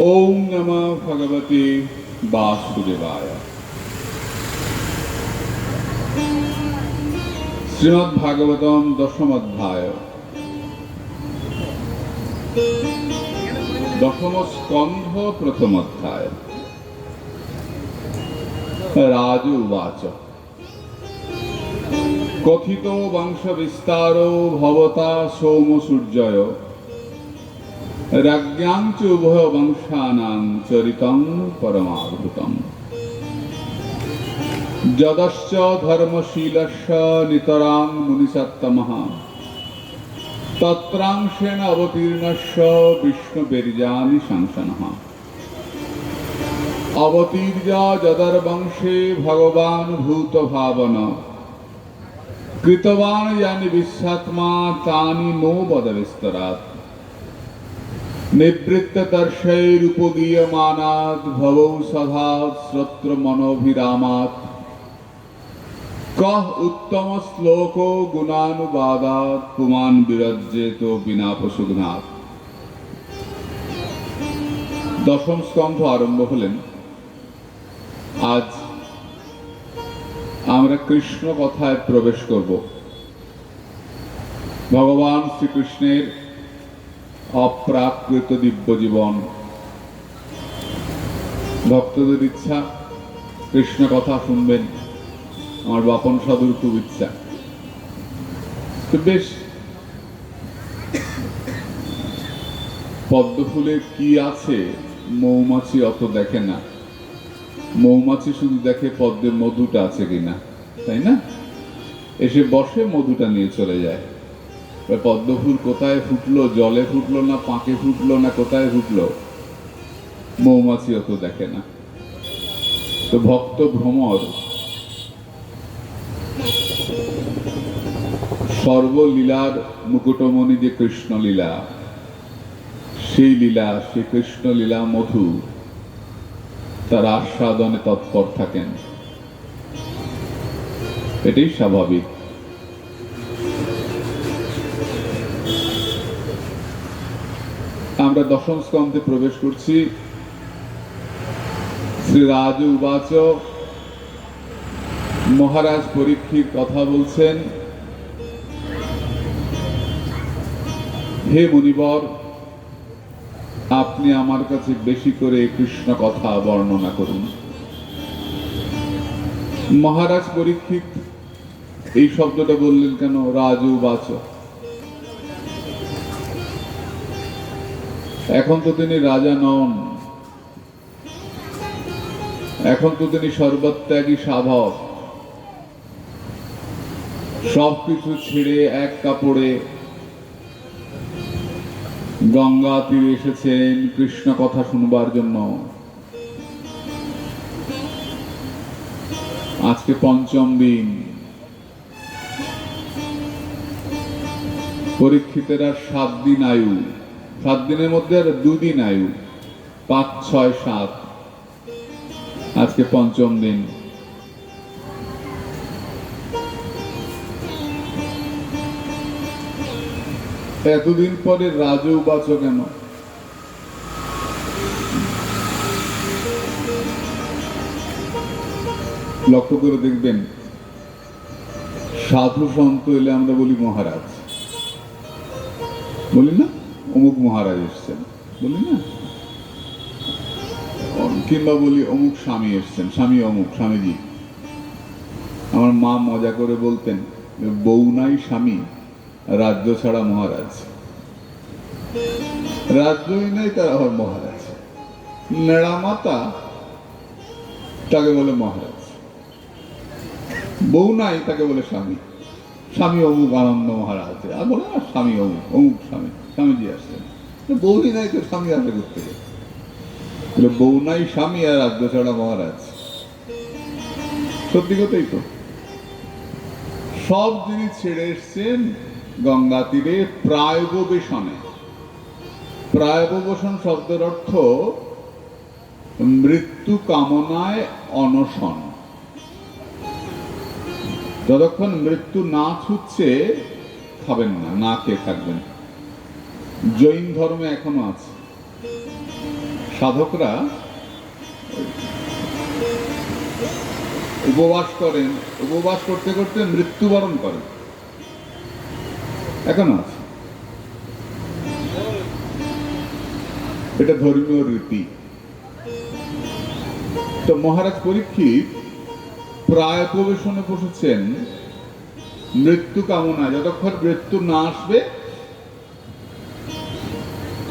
ओम नमः भगवते वासुदेवाय। श्रीमद् भागवतम दशम अध्याय, दशम स्कंध प्रथम अध्याय। राजोवाच कथितो वंश विस्तारो भवता सोम सूर्यय, राज्ञां च उभय वंशानां चरितं परमाद्भुतम्। यदश्च धर्मशीलस्य नितरां मुनिसत्तमः, तत्रांशेन अवतीर्णस्य विष्णुवीर्याणि शंसनः। अवतीर्य जदर्वंशे भगवान् भूतभावन, कृतवान् यानि विश्वात्मा तानि नो वद विस्तरात्। निवृत्तदर्शैरुपगीयमानात् भवौ सधात् श्रोत्र मनोभिरामात्। कः उत्तम श्लोको गुणानुवादात्, पुमान् विरज्येतो बिना पशुघ्नात्। दशम स्कंध आरम्भ हलेन। आज आमरा कृष्ण कथाय प्रवेश करब। भगवान श्रीकृष्णेर अप्राकृत दिव्य जीवन। भक्तদের इच्छा कृष्ण कथा শুনবেন। আমার বাপন সাধুর খুব ইচ্ছা। তো বেশ, পদ্ম ফুলে কি আছে মৌমাছি অত দেখে না। মৌমাছি শুধু দেখে পদ্মে মধুটা আছে কিনা, তাই না? এসে বসে, মধুটা নিয়ে চলে যায়। পদ্ম ফুল কোথায় ফুটলো, জলে ফুটলো না পাকে ফুটলো না কোথায় ফুটলো, মৌমাছি অত দেখে না। তো ভক্ত ভ্রমর সর্বলীলার মুকুটমণি যে কৃষ্ণ লীলা, সেই লীলা, সেই কৃষ্ণ লীলা মধু তার আস্বাদনে তৎপর থাকেন, এটাই স্বাভাবিক। আমরা দশম স্কন্ধে প্রবেশ করছি। শ্রী রাজ উবাচ, মহারাজ পরীক্ষিত কথা বলছেন, হে মুনিবর, আপনি আমার কাছে বেশি করে কৃষ্ণ কথা বর্ণনা করুন। মহারাজ পরীক্ষিত এই শব্দটা বললেন কেন? রাজ উবাচ, এখন তো তিনি রাজা নন, এখন তো তিনি সর্বত্যাগী সাধক। সবকিছু ছেড়ে এক কাপড়ে গঙ্গা তীরে এসেছেন কৃষ্ণ কথা শুনবার জন্য। আজকে পঞ্চম দিন। পরীক্ষিতের আর 7 দিন আয়ু, 7 দিনের মধ্যে আর 2 দিন আয়ু, 5, 6, 7, আজকে পঞ্চম দিন। এতদিন পরে রাজ উবাচ কেন? লক্ষ্য করে দেখবেন, সাধু সন্ত এলে আমরা বলি মহারাজ, বলি না? অমুক মহারাজ এসছেন, বলি না? কিংবা বলি অমুক স্বামী এসছেন, স্বামী অমুক, স্বামীজি। আমার মা মজা করে বলতেন, বউ নাই স্বামী, রাজ্য ছাড়া মহারাজ। রাজ্যই নাই, তার আবার মহারাজ। নেড়া মাতা, তাকে বলে মহারাজ। বউ নাই, তাকে বলে স্বামী। স্বামী অমুক আনন্দ মহারাজ, আর বলে না স্বামী অমুক, অমুক স্বামী, স্বামীজি আসছেন। বউই নাই তো স্বামী আসে করতে গেলে, বউ নাই স্বামী আর রাজ্য ছাড়া মহারাজ। সত্যি কথাই তো। সব জিনিস ছেড়ে এসছেন গঙ্গা তীরে প্রায়োপবেশনে। প্রায়োপবেশন শব্দের অর্থ মৃত্যু কামনায় অনশন। যতক্ষণ মৃত্যু না ছুটছে খাবেন না, না খেয়ে থাকবেন। জৈন ধর্মে এখনো আছে, সাধকরা উপবাস করেন, উপবাস করতে করতে মৃত্যুবরণ করেন, এখনো আছে। এটা ধর্মীয় রীতি। তো মহারাজ পরীক্ষিত প্রায় প্রবেশনে বসেছেন মৃত্যু কামনা। যতক্ষণ মৃত্যু না আসবে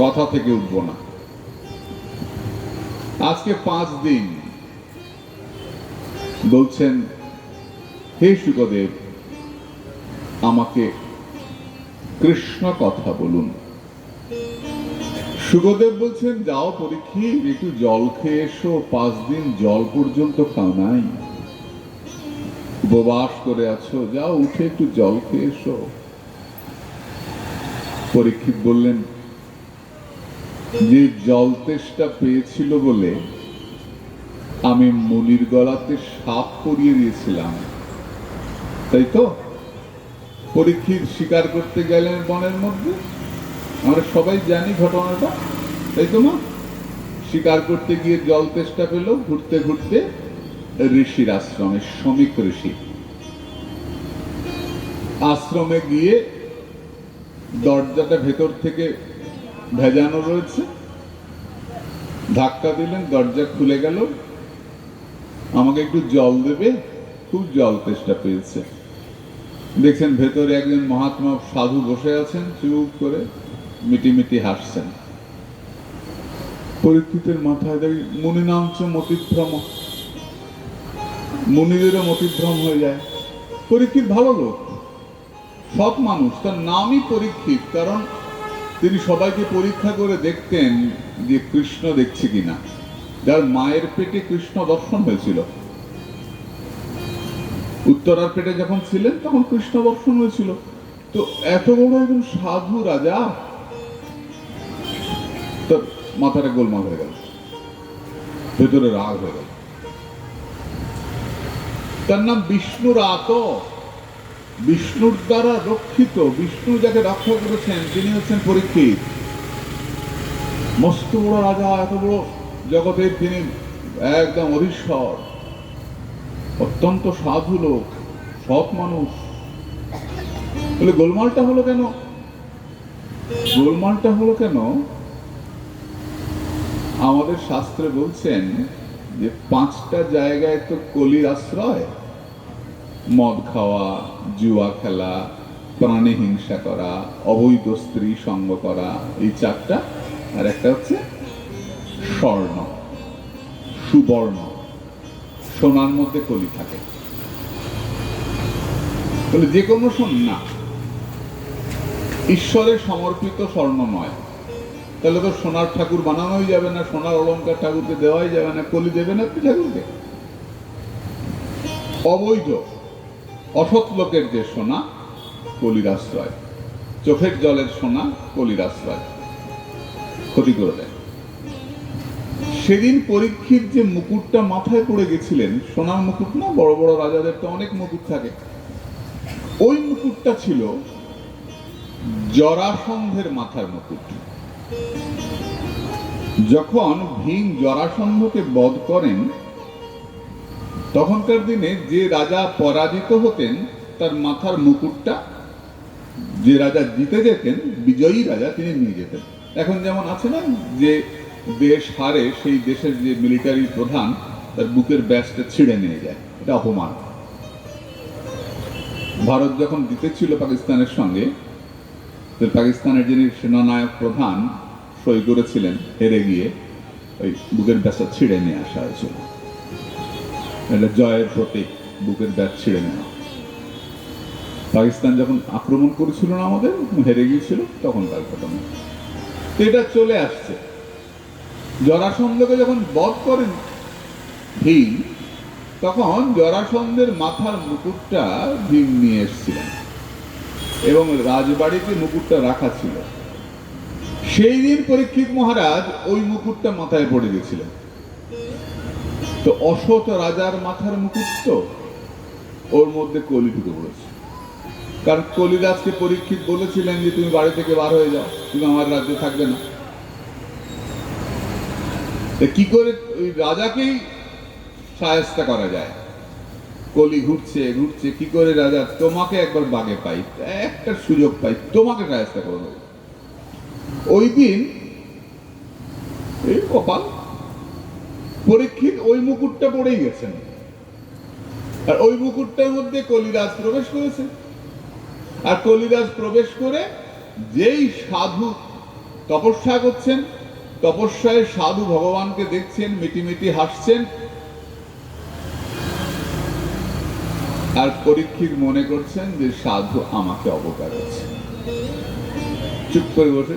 কথা থেকে উঠবো না। আজকে 5 দিন বলছেন, হে শুকদেব, আমাকে কৃষ্ণ কথা বলুন। শুকদেব বলছেন, যাও পরীক্ষিত, একটু জল খেয়ে এসো। 5 দিন জল পর্যন্ত খাও নাই, উপবাস করে আছো, যাও উঠে একটু জল খেয়ে এসো। পরীক্ষিত বললেন, যে জল তেষ্টা পেয়েছিল বলে আমি মুনির গলাতে সাপ পরিয়ে দিয়েছিলাম, তাই তো? পরীক্ষিত শিকার করতে গেলেন বনের মধ্যে, আমরা সবাই জানি ঘটনাটা, তাই তো মা? শিকার করতে গিয়ে জল তেষ্টা পেল, ঘুরতে ঘুরতে ঋষির আশ্রমে, শ্রমিক ঋষি আশ্রমে গিয়ে দরজাটা ভেতর থেকে ভেজানো রয়েছে, ধাক্কা দিলেন, দরজা খুলে গেল। আমাকে একটু জল দেবে, খুব জল তেষ্টা পেয়েছে। দেখছেন ভেতরে একজন মহাত্মা সাধু বসে আছেন, চুপ করে মিটিমিটি হাসছেন। পরীক্ষিতের মাথায় দেখি মুনি নামছ মতিভ্রম, মুনিদেরও মতিভ্রম হয়ে যায়। পরীক্ষিত ভালো লোক, সৎ মানুষ, তার নামই পরীক্ষিত, কারণ তিনি সবাইকে পরীক্ষা করে দেখতেন যে কৃষ্ণ দেখছে কিনা। যার মায়ের পেটে কৃষ্ণ দর্শন হয়েছিল। উত্তরার পেটে যখন ছিলেন তখন কৃষ্ণ দর্শন হয়েছিল। তো এত বড় একজন সাধু রাজা, তোর মাথাটা গোলমাল হয়ে গেল, ভেতরে রাগ হয়ে গেল। তার নাম বিষ্ণু রাত, বিষ্ণুর দ্বারা রক্ষিত, বিষ্ণু যাকে রক্ষা করেছেন তিনি হচ্ছেন পরীক্ষিত। মস্ত বড় রাজা, এত বড় জগতের তিনি একদম অধীশ্বর, অত্যন্ত সাধু লোক, সৎ মানুষ। বলে গোলমালটা হলো কেন? গোলমালটা হলো কেন? আমাদের শাস্ত্রে বলছেন যে 5টা জায়গায় তো কলির আশ্রয়, মদ খাওয়া, জুয়া খেলা, প্রাণী হিংসা করা, অবৈধ স্ত্রী সঙ্গ করা, এই 4টা। আর একটা হচ্ছে স্বর্ণ, সুবর্ণ, সোনার মধ্যে কলি থাকে। বলে যে কোনো সোনা ঈশ্বরের সমর্পিত স্বর্ণ নয়, তাহলে তো সোনার ঠাকুর বানানোই যাবে না, সোনার অলংকার ঠাকুরকে দেওয়াই যাবে না, কলি দেবে না ঠাকুরকে। অবৈধ অসৎ লোকের যে সোনা কলির আশ্রয়, চোখের জলের সোনা কলির আশ্রয়, ক্ষতি করে দেয়। সেদিন পরীক্ষিত যে মুকুটটা মাথায় পড়ে গেছিলেন, সোনার মুকুট না, বড় বড় রাজাদের তো অনেক মুকুট থাকে, ওই মুকুটটা ছিল জরাসন্ধের মাথার মুকুট। যখন ভীম জরাসন্ধকে বধ করেন, তখনকার দিনে যে রাজা পরাজিত হতেন তার মাথার মুকুটটা যে রাজা জিতে যেতেন, বিজয়ী রাজা, তিনি নিয়ে যেতেন। এখন যেমন আছে না, যে দেশ হারে সেই দেশের যে মিলিটারি প্রধান তার বুকের ব্যাজটা ছিঁড়ে নিয়ে যায়, এটা অপমান। ভারত যখন জিতেছিল পাকিস্তানের সঙ্গে, পাকিস্তানের যিনি সেনানায়ক প্রধান সই করেছিলেন, হেরে গিয়ে ওই বুকের ব্যাজটা ছিঁড়ে নিয়ে আসা হয়েছিল। এটা জয়ের প্রতীক, বুকের ব্যাজ ছিঁড়ে নেওয়া। পাকিস্তান যখন আক্রমণ করেছিল না আমাদের, হেরে গিয়েছিল, তখনকার ঘটনা। এটা চলে আসছে। জরাসন্ধকে যখন বধ করেন ভীম, তখন জরাসন্ধের মাথার মুকুটটা ভীম নিয়ে এসেছিলেন এবং রাজবাড়িতে মুকুটটা রাখা ছিল। সেই দিন পরীক্ষিত মহারাজ ওই মুকুটটা মাথায় পড়ে গেছিলেন। তো অসৎ রাজার মাথার মুকুট, তো ওর মধ্যে কলি ঢুকে পড়েছে। কারণ কলিরাজকে পরীক্ষিত বলেছিলেন যে তুমি বাড়ি থেকে বার হয়ে যাও, তুমি আমার রাজ্যে থাকবে না। কি করে ওই রাজাকেই শায়েস্তা করা যায়? কলি ঘুরছে ঘুরছে, কি করে রাজা তোমাকে একবার বাগে পাই, একটা সুযোগ পাই, তোমাকে শায়েস্তা করে দেবো। ওই দিন এই কপাল, পরীক্ষিত ওই মুকুটটা পড়েই গেছেন, আর ওই মুকুটটার মধ্যে কলিরাজ প্রবেশ করেছে। আর কলিরাজ প্রবেশ করে যেই সাধু তপস্যা করছেন, তপস্যায় সাধু ভগবানকে দেখছেন, মিটিমিটি হাসছেন, আর পরীক্ষিত মনে করছেন যে সাধু আমাকে অবকার আছে। চুপ করে বসে,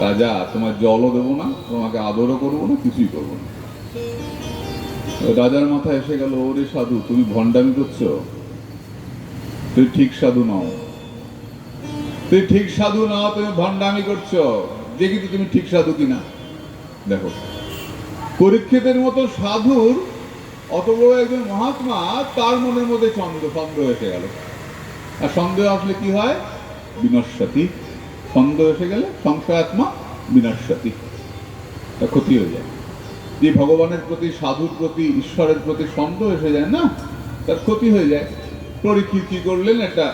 রাজা তোমার জলও দেবো না, তোমাকে আদরও করবো না, কিছুই করবো না। রাজার মাথায় এসে গেল, ওরে সাধু তুমি ভণ্ডামি করছো, তুই ঠিক সাধু নও, তুই ঠিক সাধু নও, তুমি ভণ্ডামি করছো, দেখি তো তুমি ঠিক সাধু কিনা। দেখো পরীক্ষিতের মতো সাধুর, অত বড় একজন মহাত্মা, তার মনের মধ্যে সন্দেহ এসে গেল। আর সন্দেহ আসলে কি হয়? বিনশ্বতি। সন্দেহ এসে গেলে সংশয়াত্মা বিনশ্বতি, ক্ষতি হয়ে যায়। যে ভগবানের প্রতি, সাধুর প্রতি, ঈশ্বরের প্রতি সন্দেহ এসে যায় না, তার ক্ষতি হয়ে যায়। পরীক্ষিত কি করলেন, একটা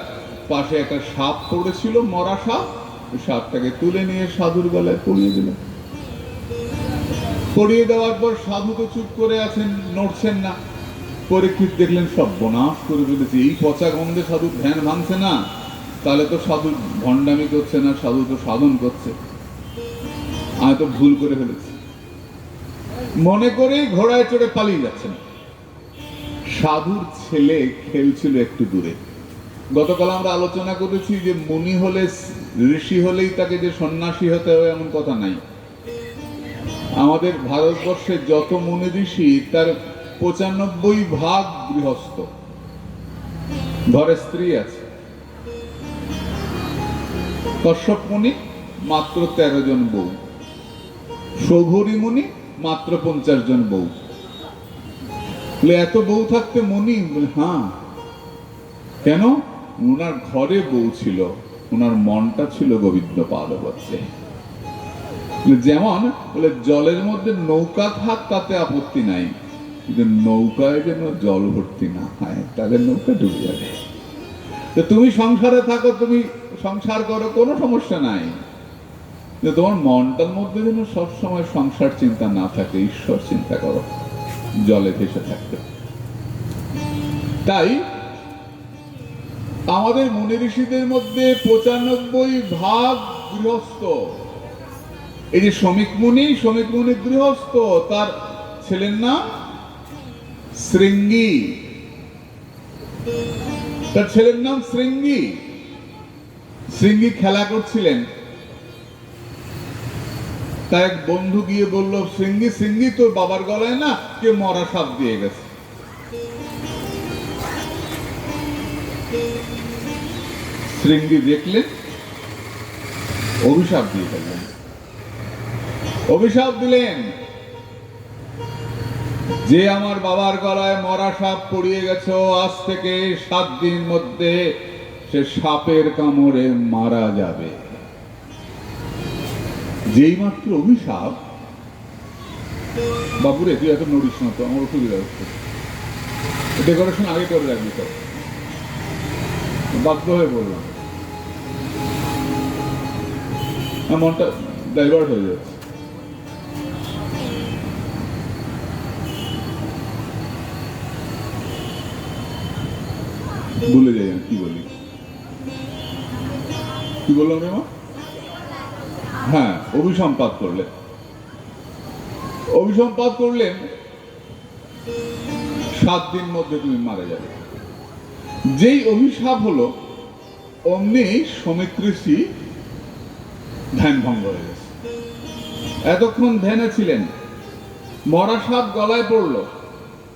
পাশে একটা সাপ পড়েছিল, মরা সাপ, ওই সাপটাকে তুলে নিয়ে সাধুর গলায় পরিয়ে দিলেন। পরিয়ে দেওয়ার পর সাধু তো চুপ করে আছেন, নড়ছেন না। পরীক্ষিত দেখলেন সব বনাশ করে ফেলেছে, এই পচা গন্ধে সাধুর ধ্যান ভাঙছে না, তাহলে তো সাধু ভণ্ডামি করছে না, সাধু তো সাধন করছে, আমি তো ভুল করে ফেলেছি মনে করে ঘোড়ায় চড়ে পালিয়ে যাচ্ছেন। সাধুর ছেলে খেলছিল একটু দূরে। গতকাল আমরা আলোচনা করেছি যে মুনি হলে, ঋষি হলেই তাকে যে সন্ন্যাসী হতে হবে এমন কথা নাই। আমাদের ভারতবর্ষে যত মুনি ঋষি তার 95% গৃহস্থ, ঘরে স্ত্রী আছে। কশ্যপ মুনি মাত্র 13 জন বউ, সৌভরী মুনি মাত্র 50 জন বউ। এত বউ থাকতে মুনি? হ্যাঁ। কেন? উনার ঘরে বউ ছিল, উনার মনটা ছিল গোবিন্দ পাদপদ্মে। যেমন বলে জলের মধ্যে নৌকা থাক তাতে আপত্তি নাই, কিন্তু নৌকায় যেন জল ভর্তি না হয়, তাহলে নৌকা ডুবে যাবে। তো তুমি সংসারে থাকো, তুমি সংসার করো, কোনো সমস্যা নাই, তোমার মনটার মধ্যে যেন সবসময় সংসার চিন্তা না থাকে, ঈশ্বর চিন্তা করো, জলে ভেসে থাকতে। তাই আমাদের মুনি ঋষিদের মধ্যে 95% গৃহস্থ। এই যে শমিক মুনি গৃহস্থ, তার ছেলের নাম শৃঙ্গী, তার ছেলের নাম শৃঙ্গী। শৃঙ্গী খেলা করছিলেন, তার এক বন্ধু গিয়ে বলল, শৃঙ্গী তোর বাবার গলায় না কে মরা সাপ দিয়ে গেছে। শৃঙ্গী দেখলেন, অভিশাপ দিয়ে ফেললেন। অভিশাপ দিলেন, যে আমার বাবার গলায় মরা সাপ পড়িয়ে গেছে, আজ থেকে 7 দিন মধ্যে সে সাপের কামড়ে মারা যাবে। যেই মাত্র অভিশাপ, বাবুরে তুই এত নড়িস না তো, আমার অসুবিধা হচ্ছে, ডেকোরেশন আগে করে রাখবি তো। বাধ্য হয়ে বললাম, মনটা ডাইভার্ট হয়ে যাচ্ছে। ভুলে যাই আমি কি বলি, কি বললাম রে মা? হ্যাঁ, অভিসম্পাত করলেন। 7 দিন মধ্যে তুমি মারা যাবে। যেই অভিশাপ হলো, অমনি শমিক ঋষি ধ্যান ভঙ্গ হয়ে গেছে। এতক্ষণ ধ্যানে ছিলেন, মরা সাপ গলায় পড়লো,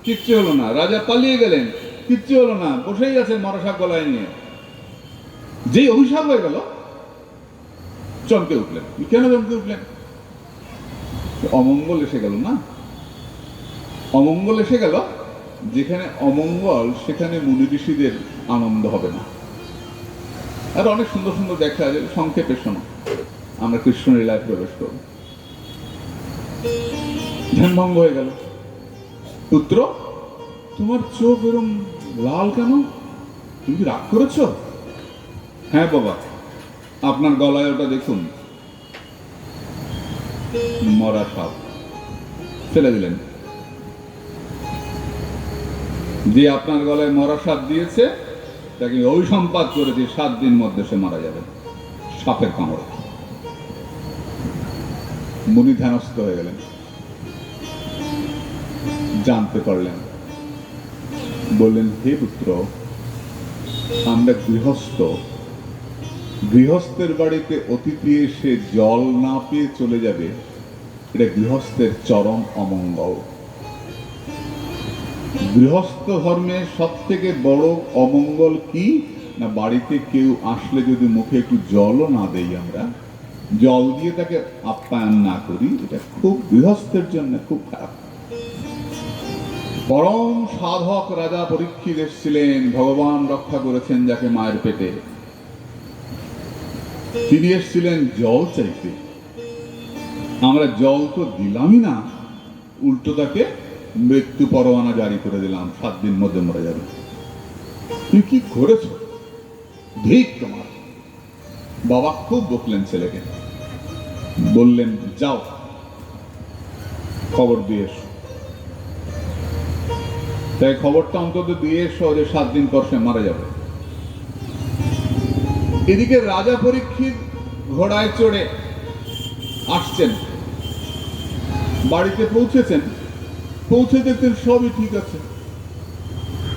কিচ্ছু হলো না। রাজা পালিয়ে গেলেন, কিচ্ছু হলো না, বসেই আছেন মরা সাপ গলায় নিয়ে। যেই অভিশাপ হয়ে গেল, চমকে উঠলেন। কেন চমকে উঠলেন? অমঙ্গল এসে গেল না। অমঙ্গল এসে গেল, যেখানে অমঙ্গল সেখানে মুনি ঋষিদের আনন্দ হবে না। আর অনেক সুন্দর সুন্দর দেখা যায়, সংক্ষেপে শোনো, আমরা কৃষ্ণ লীলায় প্রবেশ করব। ধ্যান ভঙ্গ হয়ে গেল। পুত্র, তোমার চোখ এরম লাল কেন? তুমি কি রাগ করেছ? হ্যাঁ বাবা, আপনার গলায় ওটা দেখুন, মরা সাপ। ফেলে দিলেন। যে আপনার গলায় মরা সাপ দিয়েছে তাকে অভিসম্পাত করেছে, 7 দিন মধ্যে সে মারা যাবে সাপের কামড়ে। মুনি ধ্যানস্থ হয়ে গেলেন, জানতে পারলেন, বললেন, হে পুত্র, আমরা গৃহস্থের বাড়িতে অতিথি এসে জল না পেয়ে চলে যাবে, এটা গৃহস্থের চরম অমঙ্গল। গৃহস্থ ধর্মের সব থেকে বড় অমঙ্গল কি না, বাড়িতে কেউ আসলে যদি মুখে একটু জলও না দেই, আমরা জল দিয়ে তাকে আপ্যায়ন না করি, এটা খুব গৃহস্থের জন্য খুব খারাপ। পরম সাধক রাজা পরীক্ষিত এসেছিলেন, ভগবান রক্ষা করেছেন যাকে মায়ের পেটে। তিনি এসেছিলেন জল চাইতে। আমরা জল তো দিলামই না, উল্টো তাকে মৃত্যু পরোয়ানা জারি করে দিলাম, 7 দিন মধ্যে মরে যাবে। তুই কি করেছ? ঠিক তোমার। বাবা খুব বকলেন ছেলেকে, বললেন, যাও খবর দিয়ে এসো। তাই খবরটা অন্তত দিয়ে এসো যে 7 দিন পর সে মারা যাবে। এদিকে রাজা পরীক্ষিত ঘোড়ায় চড়ে আসছেন, বাড়িতে পৌঁছেছেন। পৌঁছে দেখতেন সবই ঠিক আছে,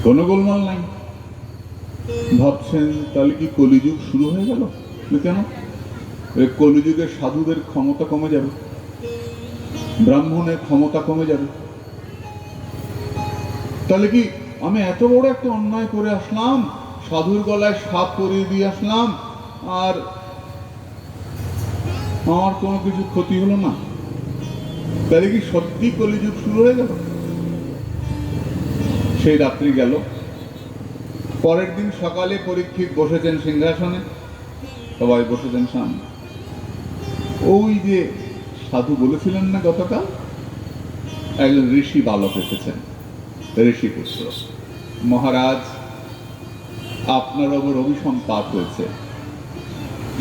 কোনো গোলমাল নাই। ভাবছেন, তাহলে কি কলিযুগ শুরু হয়ে গেল? কেন? কলিযুগের সাধুদের ক্ষমতা কমে যাবে। ব্রাহ্মণের ক্ষমতা কমে যাবে। তাহলে কি আমি এত বড় একটা অন্যায় করে আসলাম, সাধুর গলায় সাপ পরিয়ে দিয়ে আসলাম, আর আমার কোনো কিছু ক্ষতি হলো না? তাহলে কি সত্যি কলিযুগ শুরু হয়ে গেল? সেই রাত্রি গেল। পরের দিন সকালে পরীক্ষিত বসেছেন সিংহাসনে, সবাই বসেছেন সামনে। ওই যে সাধু বলেছিলেন না গতকাল, একজন ঋষি বালক এসেছেন, ঋষি পুত্র। মহারাজ, আপনার ওপর অভিসম্পাত হয়েছে।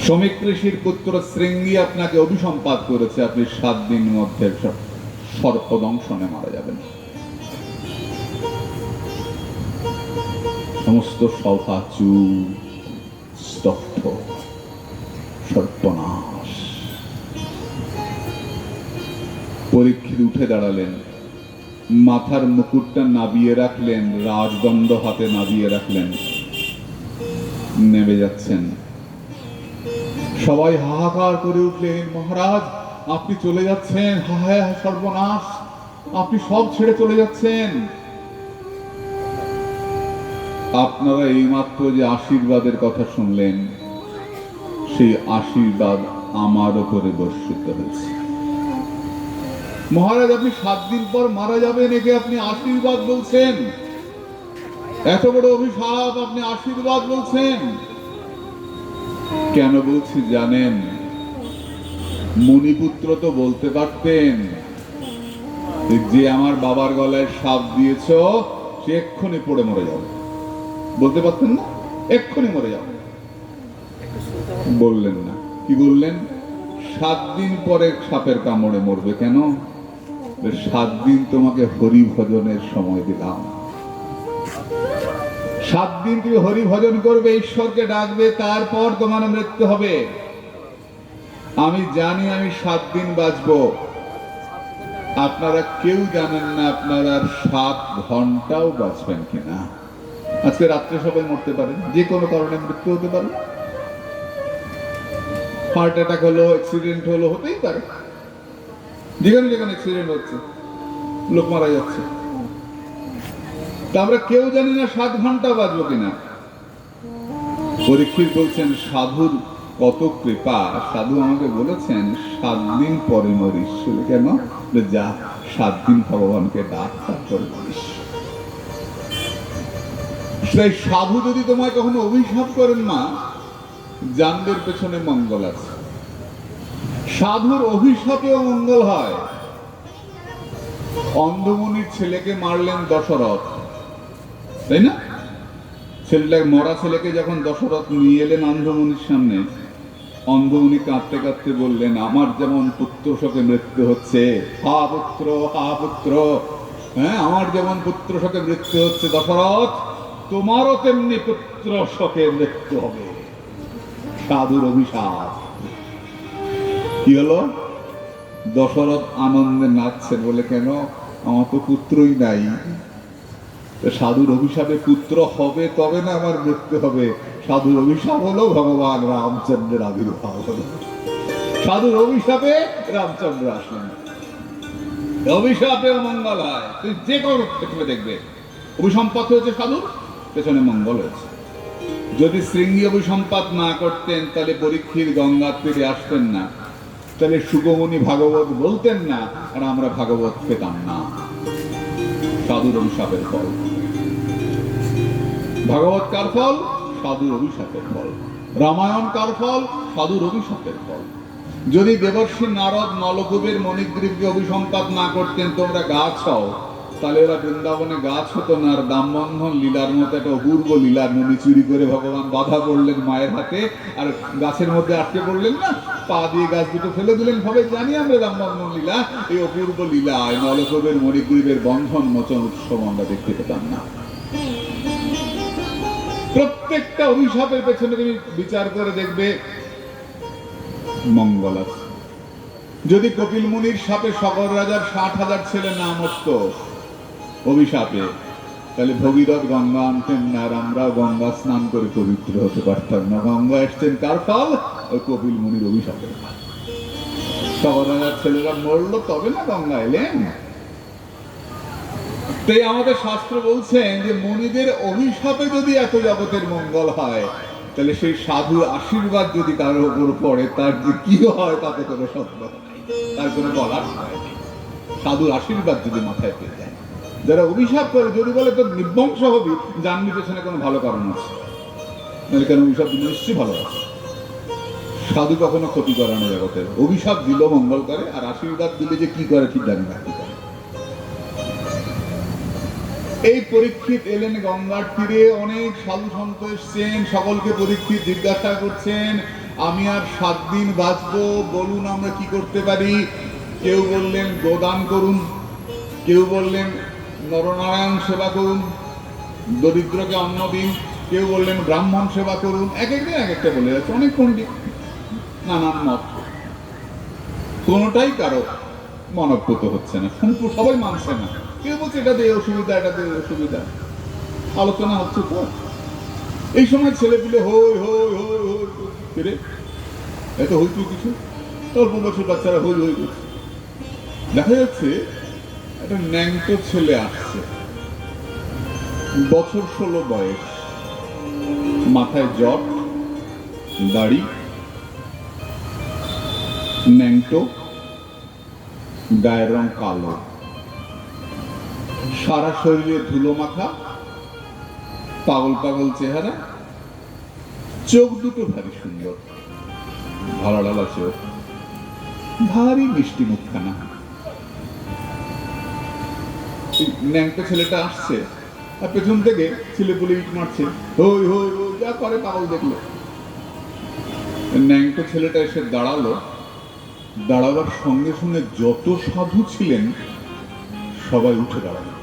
শ্রমিক ঋষির পুত্র শৃঙ্গী আপনাকে অভিসম্পাত করেছে, আপনি 7 দিন মধ্যে সর্পদংশনে মারা যাবেন। সমস্ত সভা চুপ, স্তব্ধ, সর্বনাশ। পরীক্ষিত উঠে দাঁড়ালেন, মাথার মুকুটটা নাবিয়ে রাখলেন, রাজদণ্ড হাতে নাবিয়ে রাখলেন, নেমে যাচ্ছেন। সবাই হাহাকার করে উঠলেন, মহারাজ আপনি চলে যাচ্ছেন, হায় সর্বনাশ, আপনি সব ছেড়ে চলে যাচ্ছেন। আপনারা এইমাত্র যে আশীর্বাদের কথা শুনলেন, সেই আশীর্বাদ আমার উপরে বর্ষিত হয়েছে। মহারাজ, আপনি 7 দিন পর মারা যাবেন, একে আপনি আশীর্বাদ বলছেন? এত বড় অভিশাপ আপনি আশীর্বাদ বলছেন? কেন বলছি জানেন? মুনিপুত্র তো বলতে পারতেন যে আমার বাবার গলায় সাপ দিয়েছ, সে এক্ষুনি পড়ে মরে যাবে। বলতে পারতেন না? এক্ষুনি মরে যাবে। বললেন না। কি বললেন? 7 দিন পরে সাপের কামড়ে মরবে। কেন? 7 দিন তোমাকে হরি ভজনের সময় দিলাম। 7 দিন তুমি হরি ভজন করবে, ঈশ্বরকে ডাকবে, তারপর তোমার মৃত্যু হবে। আমি জানি আমি 7 দিন বাঁচবো। আপনারা কেউ জানেন না আপনারা 7 ঘন্টাও বাঁচবেন কিনা। আজকে রাত্রে সবাই মরতে পারেন, যে কোনো কারণে মৃত্যু হতে পারে। হার্ট অ্যাটাক হলো, অ্যাক্সিডেন্ট হলো, হতেই পারে। যেখানে যেখানে অ্যাক্সিডেন্ট হচ্ছে, লোক মারা যাচ্ছে। তা আমরা কেউ জানি না 7 ঘন্টা বাঁচবো কিনা। পরীক্ষিত বলছেন, সাধুর কত কৃপা, সাধু আমাকে বলেছেন 7 দিন পরে মরিস। কেন? যা 7 দিন ভগবানকে ডাক, তারপরে মরিস। সেই সাধু যদি তোমায় কখনো অভিশাপ করেন না, জানদের পেছনে মঙ্গল আছে। সাধুর অভিশাপেও মঙ্গল হয়। অন্ধমুনির ছেলেকে মারলেন দশরথ, তাই না? ছেলেটাকে, মরা ছেলেকে যখন দশরথ নিয়ে এলেন অন্ধমুনির সামনে, অন্ধমুনি কাঁদতে কাঁদতে বললেন, আমার যেমন পুত্র শোকে মৃত্যু হচ্ছে, হা পুত্র, হা পুত্র, হ্যাঁ, আমার যেমন পুত্র শোকে মৃত্যু হচ্ছে দশরথ, তোমারও তেমনি পুত্র শোকে মৃত্যু হবে। সাধুর অভিশাপ। কি হলো? দশরথ আনন্দে নাচছেন, বলে কেন? আমার তো পুত্রই নাই। সাধুর অভিশাপে পুত্র হবে, তবে না আমার মৃত্যু হবে। সাধুর অভিশাপ হলো ভগবান রামচন্দ্রের আবির্ভাব হলো। সাধুর অভিশাপে রামচন্দ্র আসলেন। অভিশাপে মঙ্গল হয়। তুই যে কোনো ক্ষেত্রে দেখবে অভিসম্পাত হয়েছে, সাধুর পেছনে মঙ্গল হয়েছে। যদি শৃঙ্গী অভিসম্পাত না করতেন, তাহলে পরীক্ষিত গঙ্গার তীরে আসতেন না, তাহলে সুগমণি ভাগবত বলতেন না, আর আমরা ভাগবত পেতাম না। সাধুর অভিশাপের ফল। ভাগবত কার ফল? সাধুর অভিশাপের ফল। রামায়ণ কার ফল? সাধুর অভিশাপের ফল। যদি দেবর্ষি নারদ নলকূপের মণিগ্রীবকে অভিসম্পাত না করতেন, তোমরা গাছ হও, তাহলে ওরা বৃন্দাবনে গাছ হতো না। আর দামবন্ধন লীলার মতো একটা অপূর্ব লীলা, ননি চুরি করে ভগবান বাধা পড়লেন মায়ের হাতে, আর গাছের মধ্যে আটকে পড়লেন না, পা দিয়ে গাছ দুটো ফেলে দিলেন। সবাই জানি আমরা দামবন্ধন লীলা। এই অপূর্ব লীলায় নলকূপের মণিগ্রীবের বন্ধন মোচন উৎসব আমরা দেখতে পেতাম না। প্রত্যেকটা অভিশাপের পেছনে তুমি বিচার করে দেখবে মঙ্গল আছে। যদি কপিল মুনির সাপে সকল রাজার 60,000 ছেলে না মরত অভিশাপে, তাহলে ভগীরথ গঙ্গা আনতেন না, আর আমরা গঙ্গা স্নান করে পবিত্র হতে পারতাম না। গঙ্গা এসছেন কার ফল? ওই কপিল মুনির অভিশাপের ফল। সবরাজার ছেলেরা মরলো তবে না গঙ্গা এলেন। তাই আমাদের শাস্ত্র বলছেন যে মুনিদের অভিশাপে যদি এত জগতের মঙ্গল হয়, তাহলে সেই সাধুর আশীর্বাদ যদি কারোর উপর পড়ে তার যে কি হয় তাতে কোনো সন্দেহ নাই, তার কোনো বলার হয় নেই। সাধুর আশীর্বাদ যদি মাথায় পেয়ে যায়, যারা অভিশাপ করে যদি বলে তো নির্বংশ হবি, জানবি পেছনে কোনো ভালো কারণ আছে, নাহলে কেন অভিশাপ দিলে নিশ্চয়ই ভালো আছে। সাধু কখনো ক্ষতি করে না জগতের, অভিশাপ দিল মঙ্গল করে, আর আশীর্বাদ দিলে যে কি করে ঠিক জানি না কি করে। এই পরীক্ষিত এলেন গঙ্গার তীরে, অনেক সাধু সন্ত এসছেন, সকলকে পরীক্ষিত জিজ্ঞাসা করছেন আমি আর 7 দিন বাঁচবো, বলুন আমরা কি করতে পারি। কেউ বললেন গোদান করুন, কেউ বললেন নরনারায়ণ সেবা করুন, দরিদ্রকে অন্ন দিন, কেউ বললেন ব্রাহ্মণ সেবা করুন, এক একদিন এক একটা বলে যাচ্ছে, অনেক পণ্ডিত নানান মত, কোনোটাই কারো মনঃপুত হচ্ছে না, সবাই মানছে না। কেউ বলছে এটাতে এই অসুবিধা, এটাতে এই অসুবিধা, আলোচনা হচ্ছে তো। এই সময় ছেলেপিলে হই হই হই হই ফিরে এত হইতো কিছু, অল্প বছর বাচ্চারা হই হই করছে। দেখা যাচ্ছে একটা ন্যাংটো ছেলে আসছে, বছর 16 বয়স, মাথায় জট, দাড়ি, ন্যাংটো, গায়ের রং কালো, সারা শরীরে ধুলো মাখা, পাগল পাগল চেহারা, চোখ দুটো ভারী সুন্দর, ভালো লালা চোখ, ভারী মিষ্টি মুখখানা। ন্যাংটো ছেলেটা আসছে আর পেছন থেকে ছেলে পুলে ইট মারছে, হই হই হই, যা করে পাগল দেখলো। ন্যাংটো ছেলেটা এসে দাঁড়ালো, দাঁড়াবার সঙ্গে সঙ্গে যত সাধু ছিলেন সবাই উঠে দাঁড়ালো।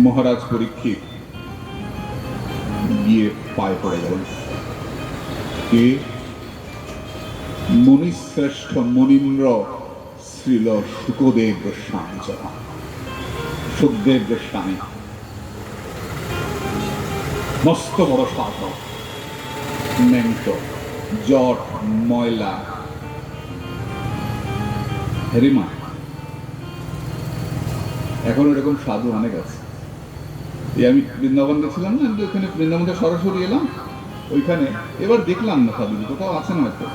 মহারাজ পরীক্ষিত গিয়ে পায়ে পড়ে গেলেন। কে? মুনিশ্রেষ্ঠ মুনীন্দ্র শ্রীল শুকদেব গোস্বামী, সুখদেব গোস্বামী, মস্ত বড় সাধক, ন্যাংটো, জট, ময়লা, হেরিমা। এখন এরকম সাধু অনেক আছে। এই আমি বৃন্দাবন গেছিলাম না, ওইখানে বৃন্দাবনে সরাসরি এলাম, ওইখানে এবার দেখলাম না সাধু, কোথাও আছেন হয়তো।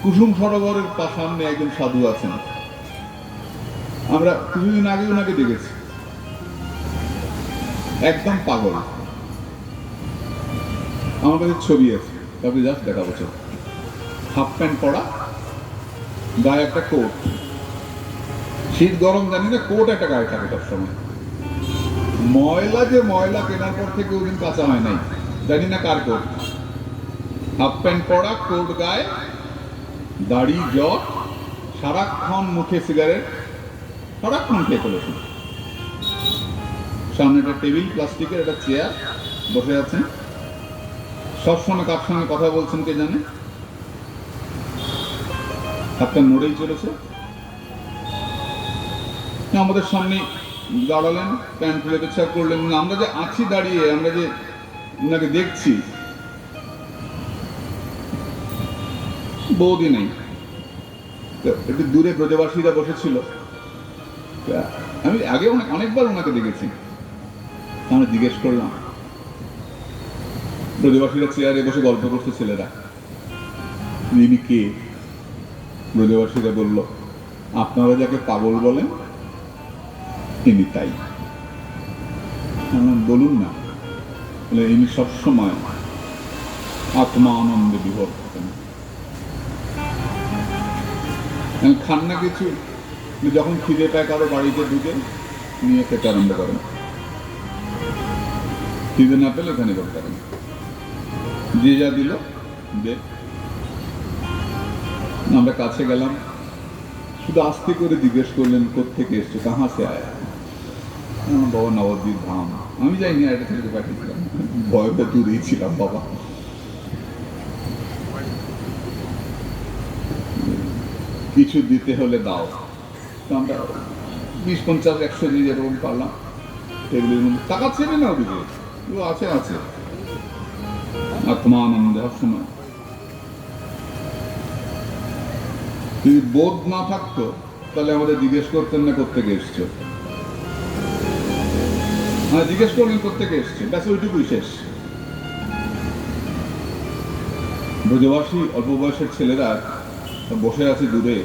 কুসুম সরোবরের সামনে একজন সাধু আছেন, আমরা কিছুদিন আগে ওনাকে দেখেছি, একদম পাগল। আমার কাছে ছবি আছে, তবে জাস্ট দেখা বছর, হাফ প্যান্ট পরা, গায়ে একটা কোট, শীত গরম জানি না, কোট একটা গায়ে থাকে সব সময়। ময়লা যে ময়লা কেনার পর থেকে ওদিন কাঁচা হয় নাই, জানি না কার কোট, হাফ প্যান্ট পরা, কোট গায়ে, দাড়ি, জট, সারাক্ষণ মুখে সিগারেট, সারাক্ষণ খেয়ে চলেছে। সামনে একটা টেবিল, প্লাস্টিকের একটা চেয়ার, বসে আছেন, সবসময় কার সঙ্গে কথা বলছেন কে জানে, হাতটা নড়েই চলেছে। আমাদের সামনে দাঁড়ালেন, প্যান্ট খুলে পেছাব করলেন, আমরা যে আছি দাঁড়িয়ে, আমরা যে ওনাকে দেখছি, বৌদি নেই, একটু দূরে ব্রজবাসীরা বসেছিল। আমি আগে অনেকবার ওনাকে দেখেছি, আমরা জিজ্ঞেস করলাম, ব্রজবাসীরা চেয়ারে বসে গল্প করছে ছেলেরা, ইনি কে? ব্রজবাসীরা বলল, আপনারা যাকে পাগল বলেন ইনি তাই। বলুন না, ইনি সবসময় আত্মা আনন্দে বিভোর থাকেন, খান না কিছু, যখন খিদে পায় কারো বাড়িতে ঢুকে নিয়ে খেতে আরম্ভ করেন, খিদে না পেলে এখানে করতে পারেন, যে যা দিল দে। আমরা কাছে গেলাম, শুধু আস্তে করে জিজ্ঞেস করলেন কোত্থেকে এসছো, কাহা সে আয়া? বাবা নবদ্বীপ ধাম। আমি যাইনি, এটা থেকে পাঠিয়েছিলাম, ভয়টা দূরেই ছিলাম বাবা। কিছু দিতে হলে দাও, আমরা 20, 50, 100 দিয়ে যেরকম পারলাম টেবিলের মধ্যে, টাকা ছেড়ে না ওদিকে, আছে আছে, আত্মানন্দ সবসময় যদি বোধ না থাকতো তাহলে আমাদের জিজ্ঞেস করতেন না কোত্থেকে এসছো, হ্যাঁ জিজ্ঞেস করলেন কোত্থেকে এসছে, ব্যাস ওইটুকুই শেষ। ব্রজবাসী অল্প বয়সের ছেলেরা বসে আছে দূরে,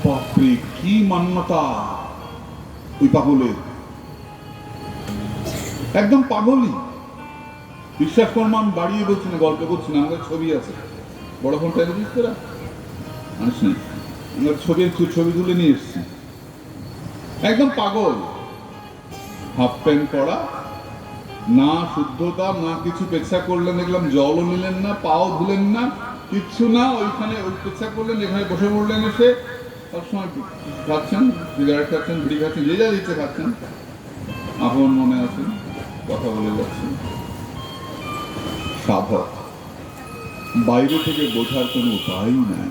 বাপরে কি মান্যতা ওই পাগলের, একদম পাগলই। বিশ্বাস করলাম, আমি বাড়িয়ে বলছি না, গল্প করছি না, আমাদের ছবি আছে, বড় ফোনটা এনেছিস তোরা, আনিস নাই, আমরা ছবি তুলে নিয়ে এসছি। একদম পাগল, হাফ প্যান্ট পরা, না শুদ্ধতা না কিছু, পেচ্ছা করলেন দেখলাম জলও নিলেন না, পাও ধুলেন না, কিচ্ছু না, ওইখানে ওই পেচ্ছা করলেন, এখানে বসে পড়লেন, এসে সবসময় খাচ্ছেন, সিগারেট খাচ্ছেন, বিড়ি খাচ্ছেন, যে যা দিচ্ছে খাচ্ছেন, আপন মনে আছেন, কথা বলে যাচ্ছেন। সাধক, বাইরে থেকে বোঝার কোনো উপায় নাই।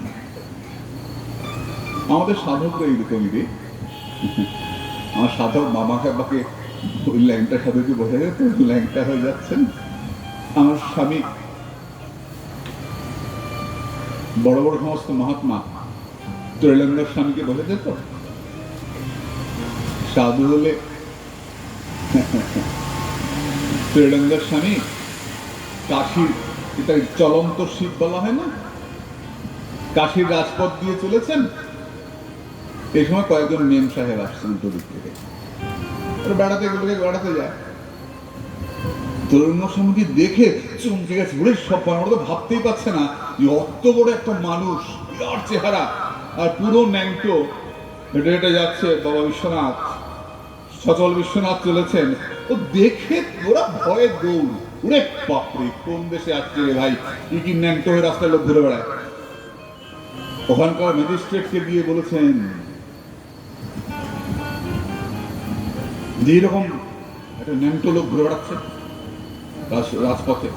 আমাদের সাধকরা এইরকমই রে। আমার সাধক মামাকে বাকে ওই ল্যাংটার সাথে কি বোঝা যেত, ল্যাংটা হয়ে যাচ্ছেন। আমার স্বামী, বড় বড় সমস্ত মহাত্মা ত্রৈলঙ্গের স্বামীকে বোঝা যেত। সাধু হলে ত্রৈলঙ্গের স্বামী কাশীর, এটা চলন্ত শিব বলা হয় না, কাশীর রাজপথ দিয়ে চলেছেন। এই সময় কয়েকজন মেম সাহেব আসছেন উল্টো দিক থেকে, বেড়াতে গেলে বেড়াতে যায়, তরুণ স্বামীকে দেখে চমকে গেছে, ওরে সব আমরা তো ভাবতেই পারছে না যে অত বড় একটা মানুষ, বিরাট চেহারা, আর পুরো ন্যাংটো, হেঁটে হেঁটে যাচ্ছে বাবা বিশ্বনাথ, সচল বিশ্বনাথ চলেছেন, ও দেখে ওরা ভয়ে দৌড়, ওরে বাপরে কোন দেশে আসছে রে ভাই, কি ন্যাংটো হয়ে রাস্তায় লোক ঘুরে বেড়ায়। ওখানকার ম্যাজিস্ট্রেটকে গিয়ে বলেছেন যে এরকম একটা ন্যাংটো লোক ঘুরে বেড়াচ্ছে রাজপথে।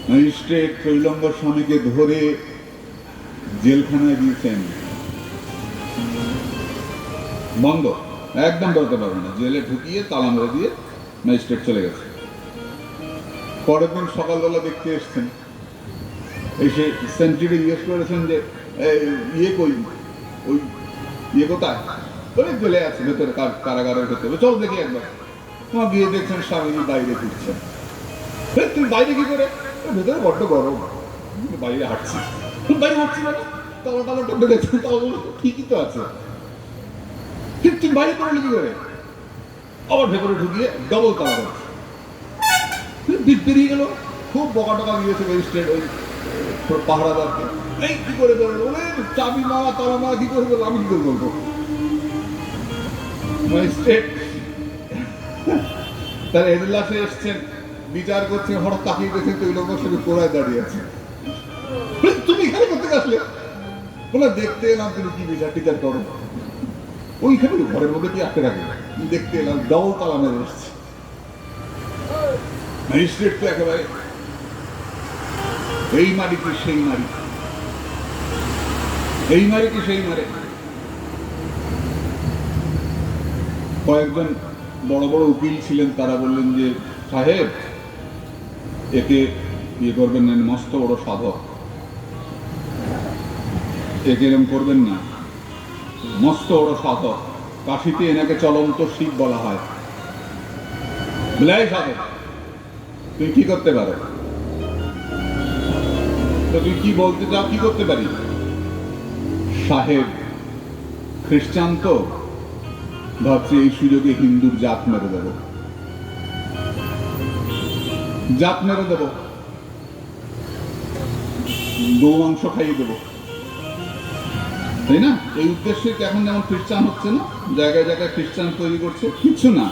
ম্যাজিস্ট্রেট ত্রৈলঙ্গর স্বামীকে ধরে জেলখানায় দিয়েছেন, বন্ধ, একদম বেরোতে পারবে না, জেলে ঢুকিয়ে তালা মেরে দিয়ে ম্যাজিস্ট্রেট চলে গেছে। পরের দিন সকালবেলা দেখতে এসছেন, এসে সেন্ট্রিকে জিজ্ঞেস করেছেন যে ইয়ে কই, ওই ইয়ে কোথায়, ওই জেলে আছে ভেতরে, কারাগারের ভেতরে, চল দেখি একবার। তোমার গিয়ে দেখছেন স্বামী বাইরে ঘুরছেন। তুমি বাইরে কি করে? ভেতরে বড্ড গরম, বাইরে হাঁটছি। বাইরে হাঁটছি মানে তালা টালা টোটো দেখছেন, তালা ঠিকই তো আছে, কিন্তু তুমি বাইরে করলে কি করে? আবার ভেতরে ঢুকিয়ে ডবল তালা করছে। বেরিয়ে গেল, খুব বকা টকা দিয়েছে ম্যাজিস্ট্রেট ওই পাহারাদারকে, এই কি করে বেরোলো, চাবি মারা তালা মারা কি করে বলবো, আমি কি করে বলবো? ম্যাজিস্ট্রেট তার এজলাসে এসছেন, বিচার করছেন, হঠাৎ তাকিয়ে দেখছেন তো ওই লোকের সঙ্গে কোড়ায় দাঁড়িয়ে আছে। তুমি এখানে করতে আসলে? বলে দেখতে এলাম তুমি কি বিচার টিচার করো। ওইখানে ঘরের মধ্যে কি আটকে থাকে, দেখতে এলাম ডবল তালা মেরে এসছে। ম্যাজিস্ট্রেট তো একেবারে এই মারি কি সেই মারি, এই মারি কি সেই মারে। কয়েকজন বড় বড় উকিল ছিলেন, তারা বললেন যে সাহেব একে ইয়ে করবেন না, মস্ত বড় সাধক, একে এরম করবেন না, মস্ত বড় সাধক, কাশীতে এনাকে চলন্ত শিব বলা হয়। বলাই সাধক তুই কি করতে পারো, তো তুই কি বলতে চাও, কি করতে পারি? সাহেব খ্রিস্টান তো, ভাবছি এই সুযোগে হিন্দুর জাত মেরে দেব, জাত মেরে দেব, গৌ মাংস খাইয়ে দেবো, তাই না? এই উদ্দেশ্যে এখন যেমন খ্রিস্টান হচ্ছে না, জায়গায় জায়গায় খ্রিস্টান তৈরি করছে, কিছু না,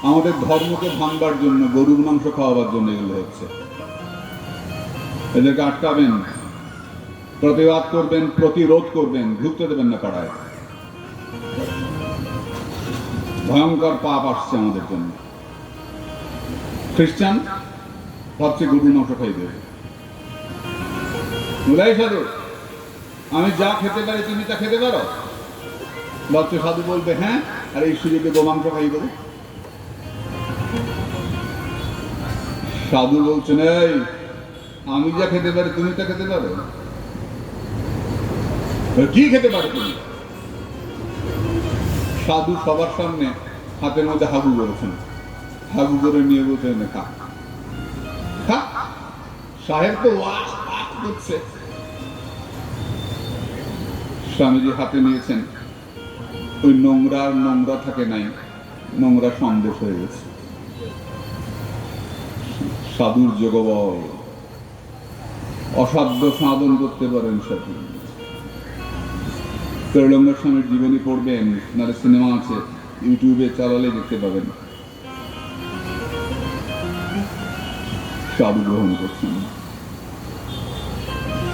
আমাদের ধর্মকে ভাঙবার জন্য, গরুর মাংস খাওয়াবার জন্য এগুলো হচ্ছে। এদেরকে আটকাবেন, প্রতিবাদ করবেন, প্রতিরোধ করবেন, ঢুকতে দেবেন না পাড়ায়। ভয়ঙ্কর পাপ আসছে আমাদের জন্য। খ্রিস্টান ভাবছে গরুর মাংস খাই দেবে। বলাই সাধু আমি যা খেতে পারি তুমি তা খেতে পারো? ভাবছে সাধু বলবে হ্যাঁ, আর এই সুযোগে গোমাংস খাই দেবো। সাধু বলছেন এই আমি যা খেতে পারি তুমি তা খেতে পারো? কি খেতে পারো তুমি? সাধু সবার সামনে হাতের মধ্যে হাগু করেছেন, হাগু করে নিয়ে বলছেন খা খা। সাহেব তো ওয়াক ওয়াক করছে। স্বামীজি হাতে নিয়েছেন, ওই নোংরা আর নোংরা থাকে নাই, নোংরা সন্দেশ হয়ে গেছে। সাধুর যোগবল, অসাধ্য সাধন করতে পারেন সাধু। তৈলঙ্গা স্বামীর জীবনী পড়বেন, নাহলে সিনেমা আছে ইউটিউবে চালালে দেখতে পাবেন। সাধু গ্রহণ করছেন।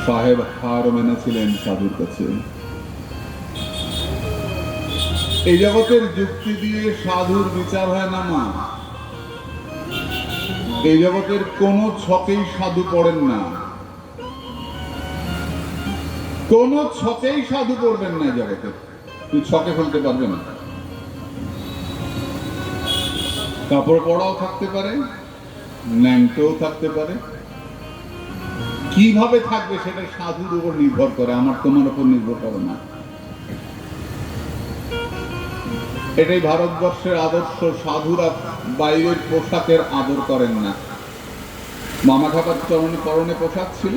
সাহেব হার মেনেছিলেন সাধুর কাছে। এই জগতের যুক্তি দিয়ে সাধুর বিচার হয় না মা। এই জগতের কোন ছকেই সাধু পড়েন না, কোন ছকেই সাধু পড়বেন না। জগতে তুই ছকে ফেলতে পারবে না। কাপড় পরাও থাকতে পারে, ন্যাংটোও থাকতে পারে। কিভাবে থাকবে সেটা সাধুর উপর নির্ভর করে, আমার তোমার উপর নির্ভর করে না। এটাই ভারতবর্ষের আদর্শ। সাধুরা বাইরের পোশাকের আদর করেন না। মামা ঠাকুর চরণে পরনে পোশাক ছিল।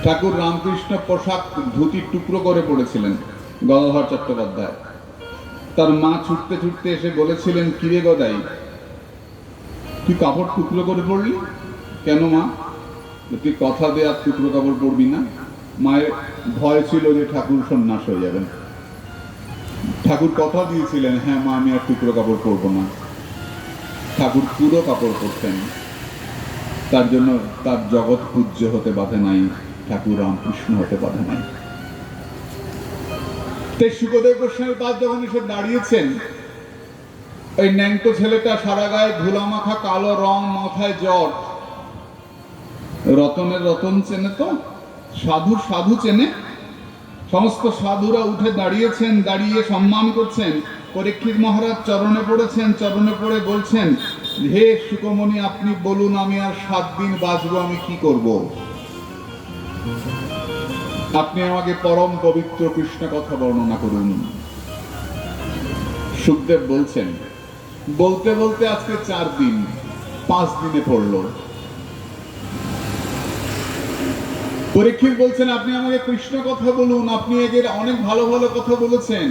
ঠাকুর রামকৃষ্ণ পোশাক ধুতির টুকরো করে পড়েছিলেন, গদাধর চট্টোপাধ্যায়। তার মা ছুটতে ছুটতে এসে বলেছিলেন, কিরে গদাই, তুই কাপড় টুকরো করে পড়লি কেন মা? তুই কথা দে আর টুকরো কাপড় পরবি না। মায়ের ভয় ছিল যে ঠাকুর সন্ন্যাস হয়ে যাবেন। ঠাকুর কথা দিয়েছিলেন, হ্যাঁ মা আমি আর টুকরো কাপড় পরবো না। ঠাকুর পুরো কাপড় পরতেন। তার জন্য তার জগৎ পূজ্য হতে বাধে নাই, ঠাকুর রামকৃষ্ণ হতে বাধে নাই। তাই সুখদেব গোস্বামীর পাশ যখন এসে দাঁড়িয়েছেন, ওই ন্যাংটো ছেলেটা সারা গায়ে ধুলা মাখা, কালো রং, মাথায় জট। রতনের রতন চেনে তো, সাধুর সাধু চেনে। সমস্ত সাধুরা উঠে দাঁড়িয়েছেন, দাঁড়িয়ে সম্মান করছেন। পরীক্ষিত মহারাজ চরণে পড়েছেন, চরণে পড়ে বলছেন, হে সুকমণি আপনি বলুন আমি আর 7 দিন বাঁচবো, আমি কি করব? আপনি আমাকে পরম পবিত্র কৃষ্ণ কথা বর্ণনা করুন। সুখদেব বলছেন, বলতে বলতে আজকে 4 দিন, 5 দিনে পড়লো। পরীক্ষিত বলছেন, আপনি আমাকে কৃষ্ণ কথা বলুন। আপনি এদের অনেক ভালো ভালো কথা বলেছেন।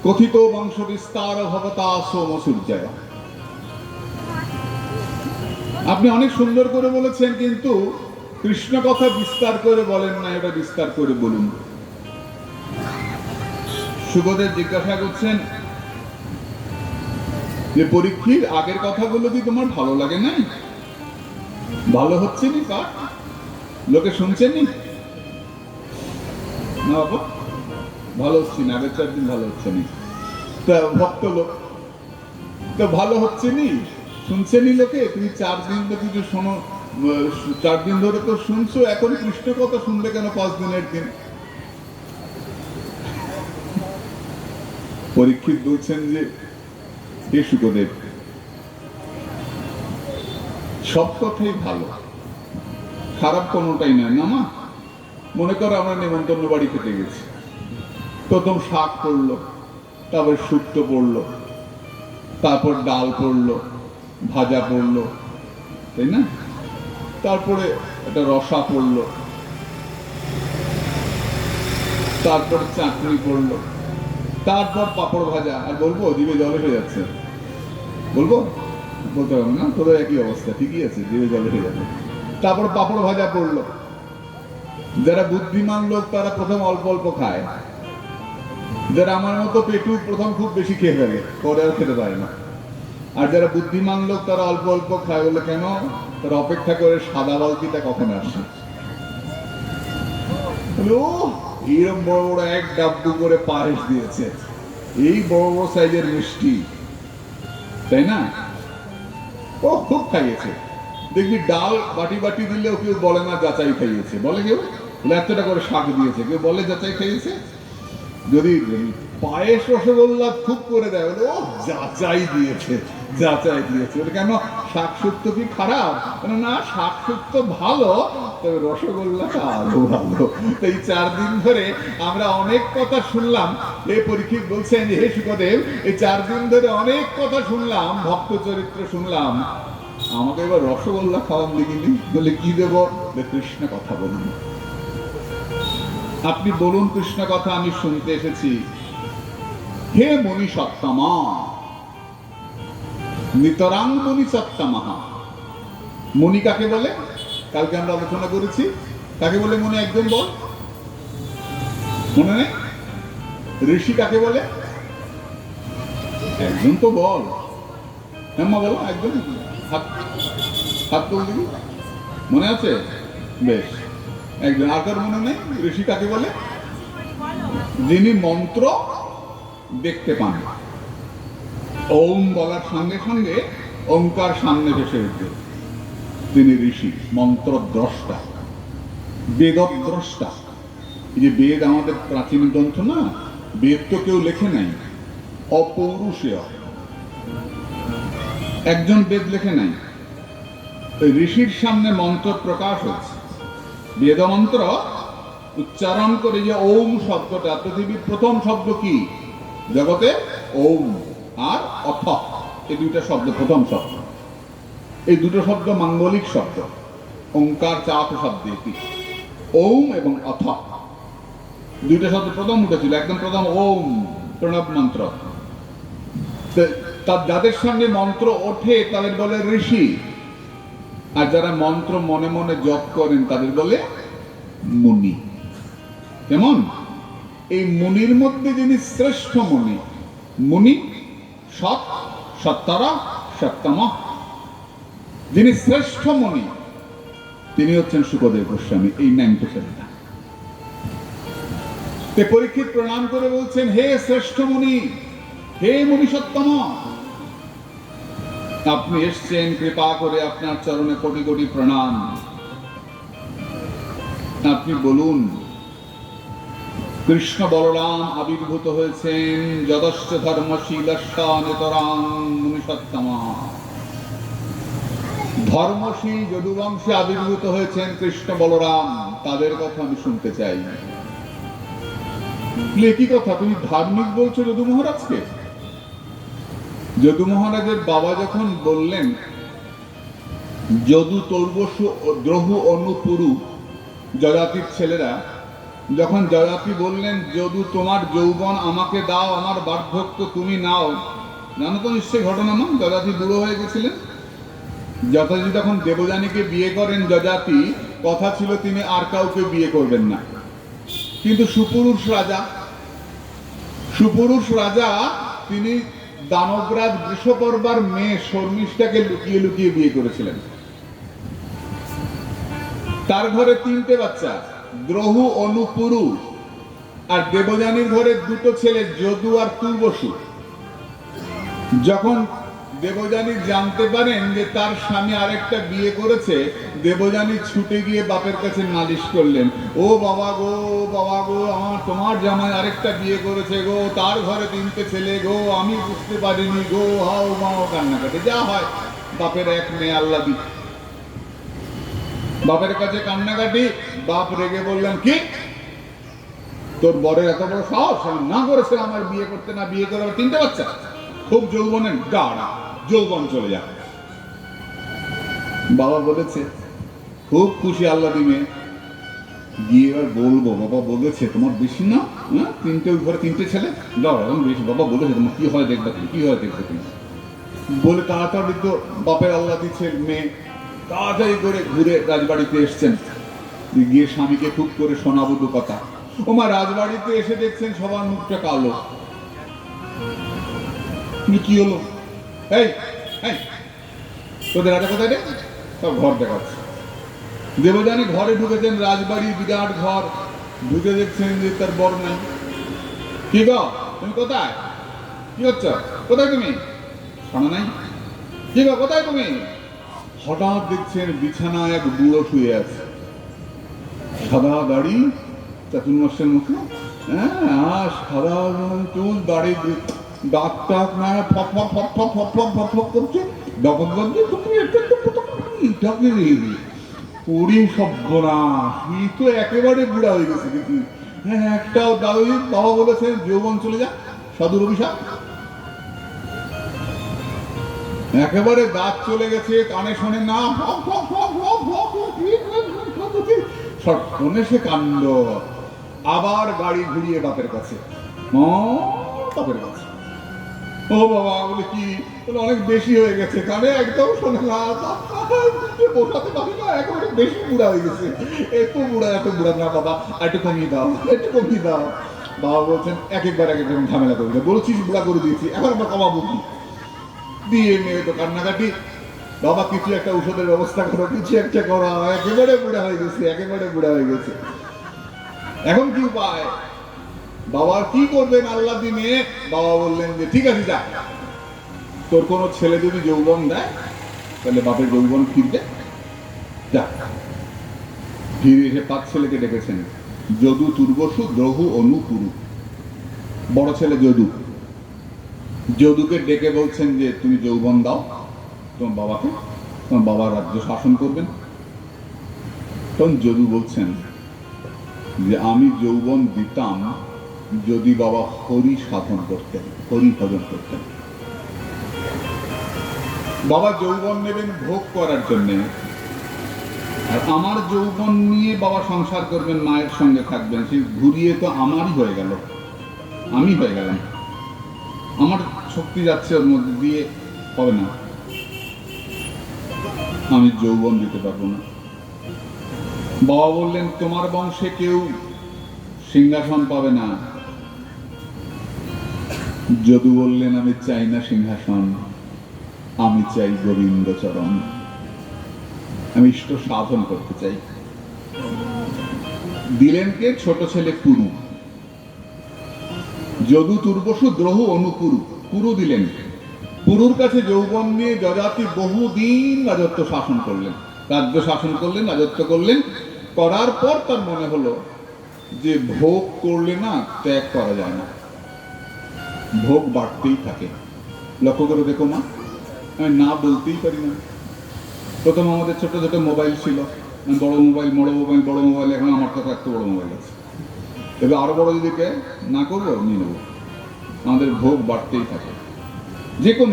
কথিত বংশ বিস্তার ভবতা সোম সূর্যায়, আপনি অনেক সুন্দর করে বলেছেন, কিন্তু কৃষ্ণ কথা বিস্তার করে বলেন না, এটা বিস্তার করে বলুন। সুখদেব জিজ্ঞাসা করছেন যে পরীক্ষিত, আগের কথাগুলো কি তোমার ভালো লাগে না? ভালো হচ্ছে নি পাঠ? লোকে শুনছেনি না বাবা? ভালো হচ্ছে না, আগের 4 দিন ভালো হচ্ছে নি। তা ভক্ত লোক তো ভালো হচ্ছে নি, শুনছেনি লোকে? তুমি 4 দিন তো কিছু শোনো, 4 দিন ধরে তো শুনছো, এখন কৃষ্ণ কথা শুনবে কেন 5 দিনের দিন? পরীক্ষিত বলছেন যে হে সুখদেব, সব কথাই ভালো, খারাপ কোনোটাই নয় না মা। মনে করো আমরা নেমন্তন্ন বাড়ি খেতে গেছি, প্রথম শাক পড়লো, তারপর শুক্তো পড়লো, তারপর ডাল পড়লো, ভাজা পড়লো, তাই না? তারপরে একটা রসা পড়লো, তারপর চাটনি পড়লো, তারপর পাঁপড় ভাজা। আর বলবো জিভে জল এসে যাচ্ছে? বলবো? বলতে হবে না, তোদের একই অবস্থা, ঠিকই আছে, জিভে জল এসে যাবে। তারপর পাঁপড় ভাজা পড়লো। যারা বুদ্ধিমান লোক তারা প্রথম অল্প অল্প খায়, যারা আমার মতো পেটু প্রথম খুব বেশি খেয়ে ফেলে, পরে আর খেতে পারে না। আর যারা বুদ্ধিমান লোক তারা অল্প অল্প খায়। বলে কেন? তারা অপেক্ষা করে সাদা বালতিটা কখন আসে। এরকম বড় বড় 1 ডাব্বু করে পায়েস দিয়েছে, এই বড় বড় সাইজের মিষ্টি, তাই না? ও খুব খাইয়েছে। দেখবি ডাল বাটি বাটি দিলেও কেউ বলে না যাচাই খাইয়েছে, বলে কেউ এতটা করে শাক দিয়েছে, কেউ বলে যাচাই খাইয়েছে। যদি পায়েস রসগোল্লা খুব করে দেয়, বলে ও যাচাই দিয়েছে, যাচাই দিয়েছে। কেন? শাকসুক্ত কি খারাপ? না, শাকসুক্ত ভালো, তবে রসগোল্লাটা আরো ভালো। এই 4 দিন ধরে আমরা অনেক কথা শুনলাম। এই পরীক্ষিত বলছেন যে হে শুকদেব, এই 4 দিন ধরে অনেক কথা শুনলাম, ভক্ত চরিত্র শুনলাম, আমাকে এবার রসগোল্লা খাওয়ান দেখিনি। বলে কি দেব? কৃষ্ণ কথা বলুন। আপনি বলুন কৃষ্ণ কথা, আমি শুনতে এসেছি। হে মনি সত্তমা, নিতরাং মনি সত্তমহা। মনি কাকে বলে? কালকে আমরা আলোচনা করেছি। কাকে বলে মনি? একদম বল, মনে নেই? ঋষি কাকে বলে? একজন তো বল। হ্যাঁ বলো, একজন। হাত তুল দিবি, মনে আছে? বেশ, একজন। আর কার মনে নেই? ঋষি কাকে বলে? যিনি মন্ত্র দেখতে পান। ওম বলার সঙ্গে সঙ্গে ওঙ্কার সামনে ভেসে উঠবে, তিনি ঋষি, মন্ত্র দ্রষ্টা, বেদদ্রষ্টা। এই যে বেদ আমাদের প্রাচীন গ্রন্থ না, বেদ তো কেউ লেখে নাই, অপৌরুষেয় একজন বেদ লেখে নাই। ঋষির সামনে মন্ত্র প্রকাশ হচ্ছে। বেদ মন্ত্র উচ্চারণ করে যে ওম শব্দটা, পৃথিবীর প্রথম শব্দ কি জগতে? ওম আর অথ, এই দুইটা শব্দ প্রথম শব্দ। এই দুটো শব্দ মাঙ্গলিক শব্দ, ওঙ্কার চাপ শব্দ। কি ওম এবং অথ, দুইটা শব্দ প্রথম উঠেছিল, একদম প্রথম ওম, প্রণব মন্ত্র। যাদের সামনে মন্ত্র ওঠে তাদের বলে ঋষি, আর যারা মন্ত্র মনে মনে জপ করেন তাদের বলে মুনি। কেমন? এই মুনির মধ্যে যিনি শ্রেষ্ঠ মুনি, মুনি সৎ, সত্তর, সত্তম, যিনি শ্রেষ্ঠ মুনি তিনি হচ্ছেন শুকদেব গোস্বামী। এই নামটা ছেলেটা পরীক্ষিত প্রণাম করে বলছেন, হে শ্রেষ্ঠ মুনি, হে মুনি সত্তম, আপনি এসছেন, কৃপা করে আপনার চরণে কোটি কোটি প্রণাম। আপনি বলুন, কৃষ্ণ বলরাম আবির্ভূত হয়েছেন যদশ্চ ধর্মশীলস্য নিতরাং মুনি সত্তমা। ধর্মশীল যদুবংশে আবির্ভূত হয়েছেন কৃষ্ণ বলরাম, তাদের কথা আমি শুনতে চাই। কি কথা, তুমি ধার্মিক বলছো যদু মহারাজকে? যদু মহারাজের বাবা যখন বললেন, যদু, তর্বসু, দ্রহু, অনুপুরু জজাতির ছেলেরা, যখন জজাতি বললেন যদু তোমার যৌবন আমাকে দাও, আমার বার্ধক্য তুমি নাও। জানো তো নিশ্চয়ই ঘটনা না? জজাতি বুড়ো হয়ে গেছিলেন। যথাযথ যখন দেবযানীকে বিয়ে করেন যজাতি, কথা ছিল তিনি আর কাউকে বিয়ে করবেন না। কিন্তু সুপুরুষ রাজা তিনি দানবরাজ বৃষপর্বার মেয়ে শর্মিষ্ঠাকে লুকিয়ে লুকিয়ে বিয়ে করেছিলেন। তার ঘরে 3টে বাচ্চা, দ্রহু, অনুপুরু, আর দেবযানীর ঘরে 2টো ছেলে, যদু আর তুর্বসু। যখন দেবযানী জানতে পারেন যে তার স্বামী আরেকটা বিয়ে করেছে, দেবযানী ছুটে গিয়ে বাপের কাছে নালিশ করলেন, ও বাবা গো, বাবা গো, আমার তোমার জামাই আরেকটা বিয়ে করেছে গো, তার ঘরে 3টে ছেলে গো, আমি বুঝতে পারিনি গো, হাও মাও কান্নাকাটি। যা হয়, বাপের এক মেয়ে আল্লাহ দি, বাপের কাছে কান্নাকাটি। বাপ রেগে বললেন, কি তোর বরের এত বড় সাহস, আমি না করেছিলাম আমার বিয়ে করতে, না বিয়ে করে 3টে বাচ্চা, খুব যৌবনের গাড়া, যৌবন চলে যাক। বাবা বলেছে, খুব খুশি আল্লাহ দিমে, গিয়ে এবার বলবো বাবা বলেছে তোমার বেশি না, 3টে ঘরে 3টে ছেলে দাও, বেশি, বাবা বলেছে তোমার কি হয় দেখবে তুমি, কি হয় দেখবে তুমি। বলে তাড়াতাড়ি তো বাপের আল্লাহ দিচ্ছে মেয়ে তাড়াতাড়ি করে ঘুরে রাজবাড়িতে এসছেন। গিয়ে স্বামীকে খুব করে শোনাবো দু কথা। ওমা রাজবাড়িতে এসে দেখছেন সবার মুখটা কালো। কি হলো? এই তোদের রাজা কোথায় রে? সব ঘর দেখাচ্ছে। দেবযানী ঘরে ঢুকেছেন, রাজবাড়ি বিরাট ঘর, ঢুকে দেখছেন যে তার বর নাই। কি গো, তুমি কোথায়? কি হচ্ছে? কোথায় তুমি? শোনা নাই? কি গো, কোথায় তুমি? হঠাৎ দেখছেন বিছানায় এক বুড়ো শুয়ে আছে, সাদা দাড়ি, চাতুর্মাসের মতো, হ্যাঁ, সাদা চুল, দাড়ি, দাঁত টাক না, ফপ ফপ ফপ ফপ ফপ ফপ ফপ ফপ করছে। জগৎবন্ধু তুমি এটাকে ওরে সব্যনাশ, এই তো একেবারে বুড়া হয়ে গেছে দেখি। হ্যাঁ, একটাও দাদু বাবা বলেছেন যৌবন চলে যা, সাধুর অভিশাপ। একেবারে দাঁত চলে গেছে, কানে শোনে না, সে কাণ্ড। আবার গাড়ি ঘুরিয়ে বাপের কাছে, বাপের কাছে। ও বাবা বলে কি, বলে অনেক বেশি হয়ে গেছে, কানে একদম শোনে না, বোঝাতে পারি না, একেবারে বেশি বুড়া হয়ে গেছে। এত বুড়া না বাবা, একটু কমিয়ে দাও, একটু কমিয়ে দাও। বাবা বলছেন এক একবার ঝামেলা করবে, বলছিস বুড়া করে দিয়েছি, এখন আমরা কমাবো কি দিয়ে, মেয়ে তো কান্নাকাটি। বাবা কিছু একটা ঔষধের ব্যবস্থা করো, কিছু একটা করো, একেবারে বুড়া হয়ে গেছে, একেবারে বুড়া হয়ে গেছে। এখন কি উপায়? বাবার কি করবেন আল্লাহ দিনে? বাবা বললেন যে ঠিক আছে যা, তোর কোনো ছেলে যদি যৌবন দেয় তাহলে বাপের যৌবন ফিরবে, যা। ফিরে এসে 5 ছেলেকে ডেকেছেন, যদু, তুর্বসু, দ্রহু, অনু, পুরু। বড় ছেলে যদু, যদুকে ডেকে বলছেন যে তুমি যৌবন দাও তোমার বাবাকে, তোমার বাবা রাজ্য শাসন করবেন। তখন যদু বলছেন যে আমি যৌবন দিতাম যদি বাবা হরি সাধন করতেন, হরি ভজন করতেন। বাবা যৌবন নেবেন ভোগ করার জন্য, আর আমার যৌবন নিয়ে বাবা সংসার করবেন, মায়ের সঙ্গে থাকবেন, সেই ঘুরিয়ে তো আমারই হয়ে গেল, আমি হয়ে গেলাম, আমার শক্তি যাচ্ছে ওর মধ্যে দিয়ে, হবে না, আমি যৌবন দিতে পারবো না। বাবা বললেন তোমার বংশে কেউ সিংহাসন পাবে না। যদু বললেন আমি চাই না সিংহাসন, আমি চাই গোবিন্দ চরণ, আমি ইষ্ট সাধন করতে চাই। দিলেন কে? ছোট ছেলে পুরু। যদু, তুর্বসু, দ্রহু, অনু, পুরু। পুরু দিলেন। পুরুর কাছে যৌবন নিয়ে যযাতি বহুদিন রাজত্ব শাসন করলেন, রাজ্য শাসন করলেন, রাজত্ব করলেন। করার পর তার মনে হলো যে ভোগ করলে না ত্যাগ করা যায় না, ভোগ বাড়তেই থাকে। লক্ষ্য করে দেখো মা, আমি না বলতেই পারি না। প্রথম আমাদের ছোট ছোট মোবাইল ছিল, বড় মোবাইল, এখন আমার কাছে এত বড় মোবাইল আছে। এবার আরো বড় যদি কে না করবো নিয়ে নেবো। আমাদের ভোগ বাড়তেই থাকে, যে কোনো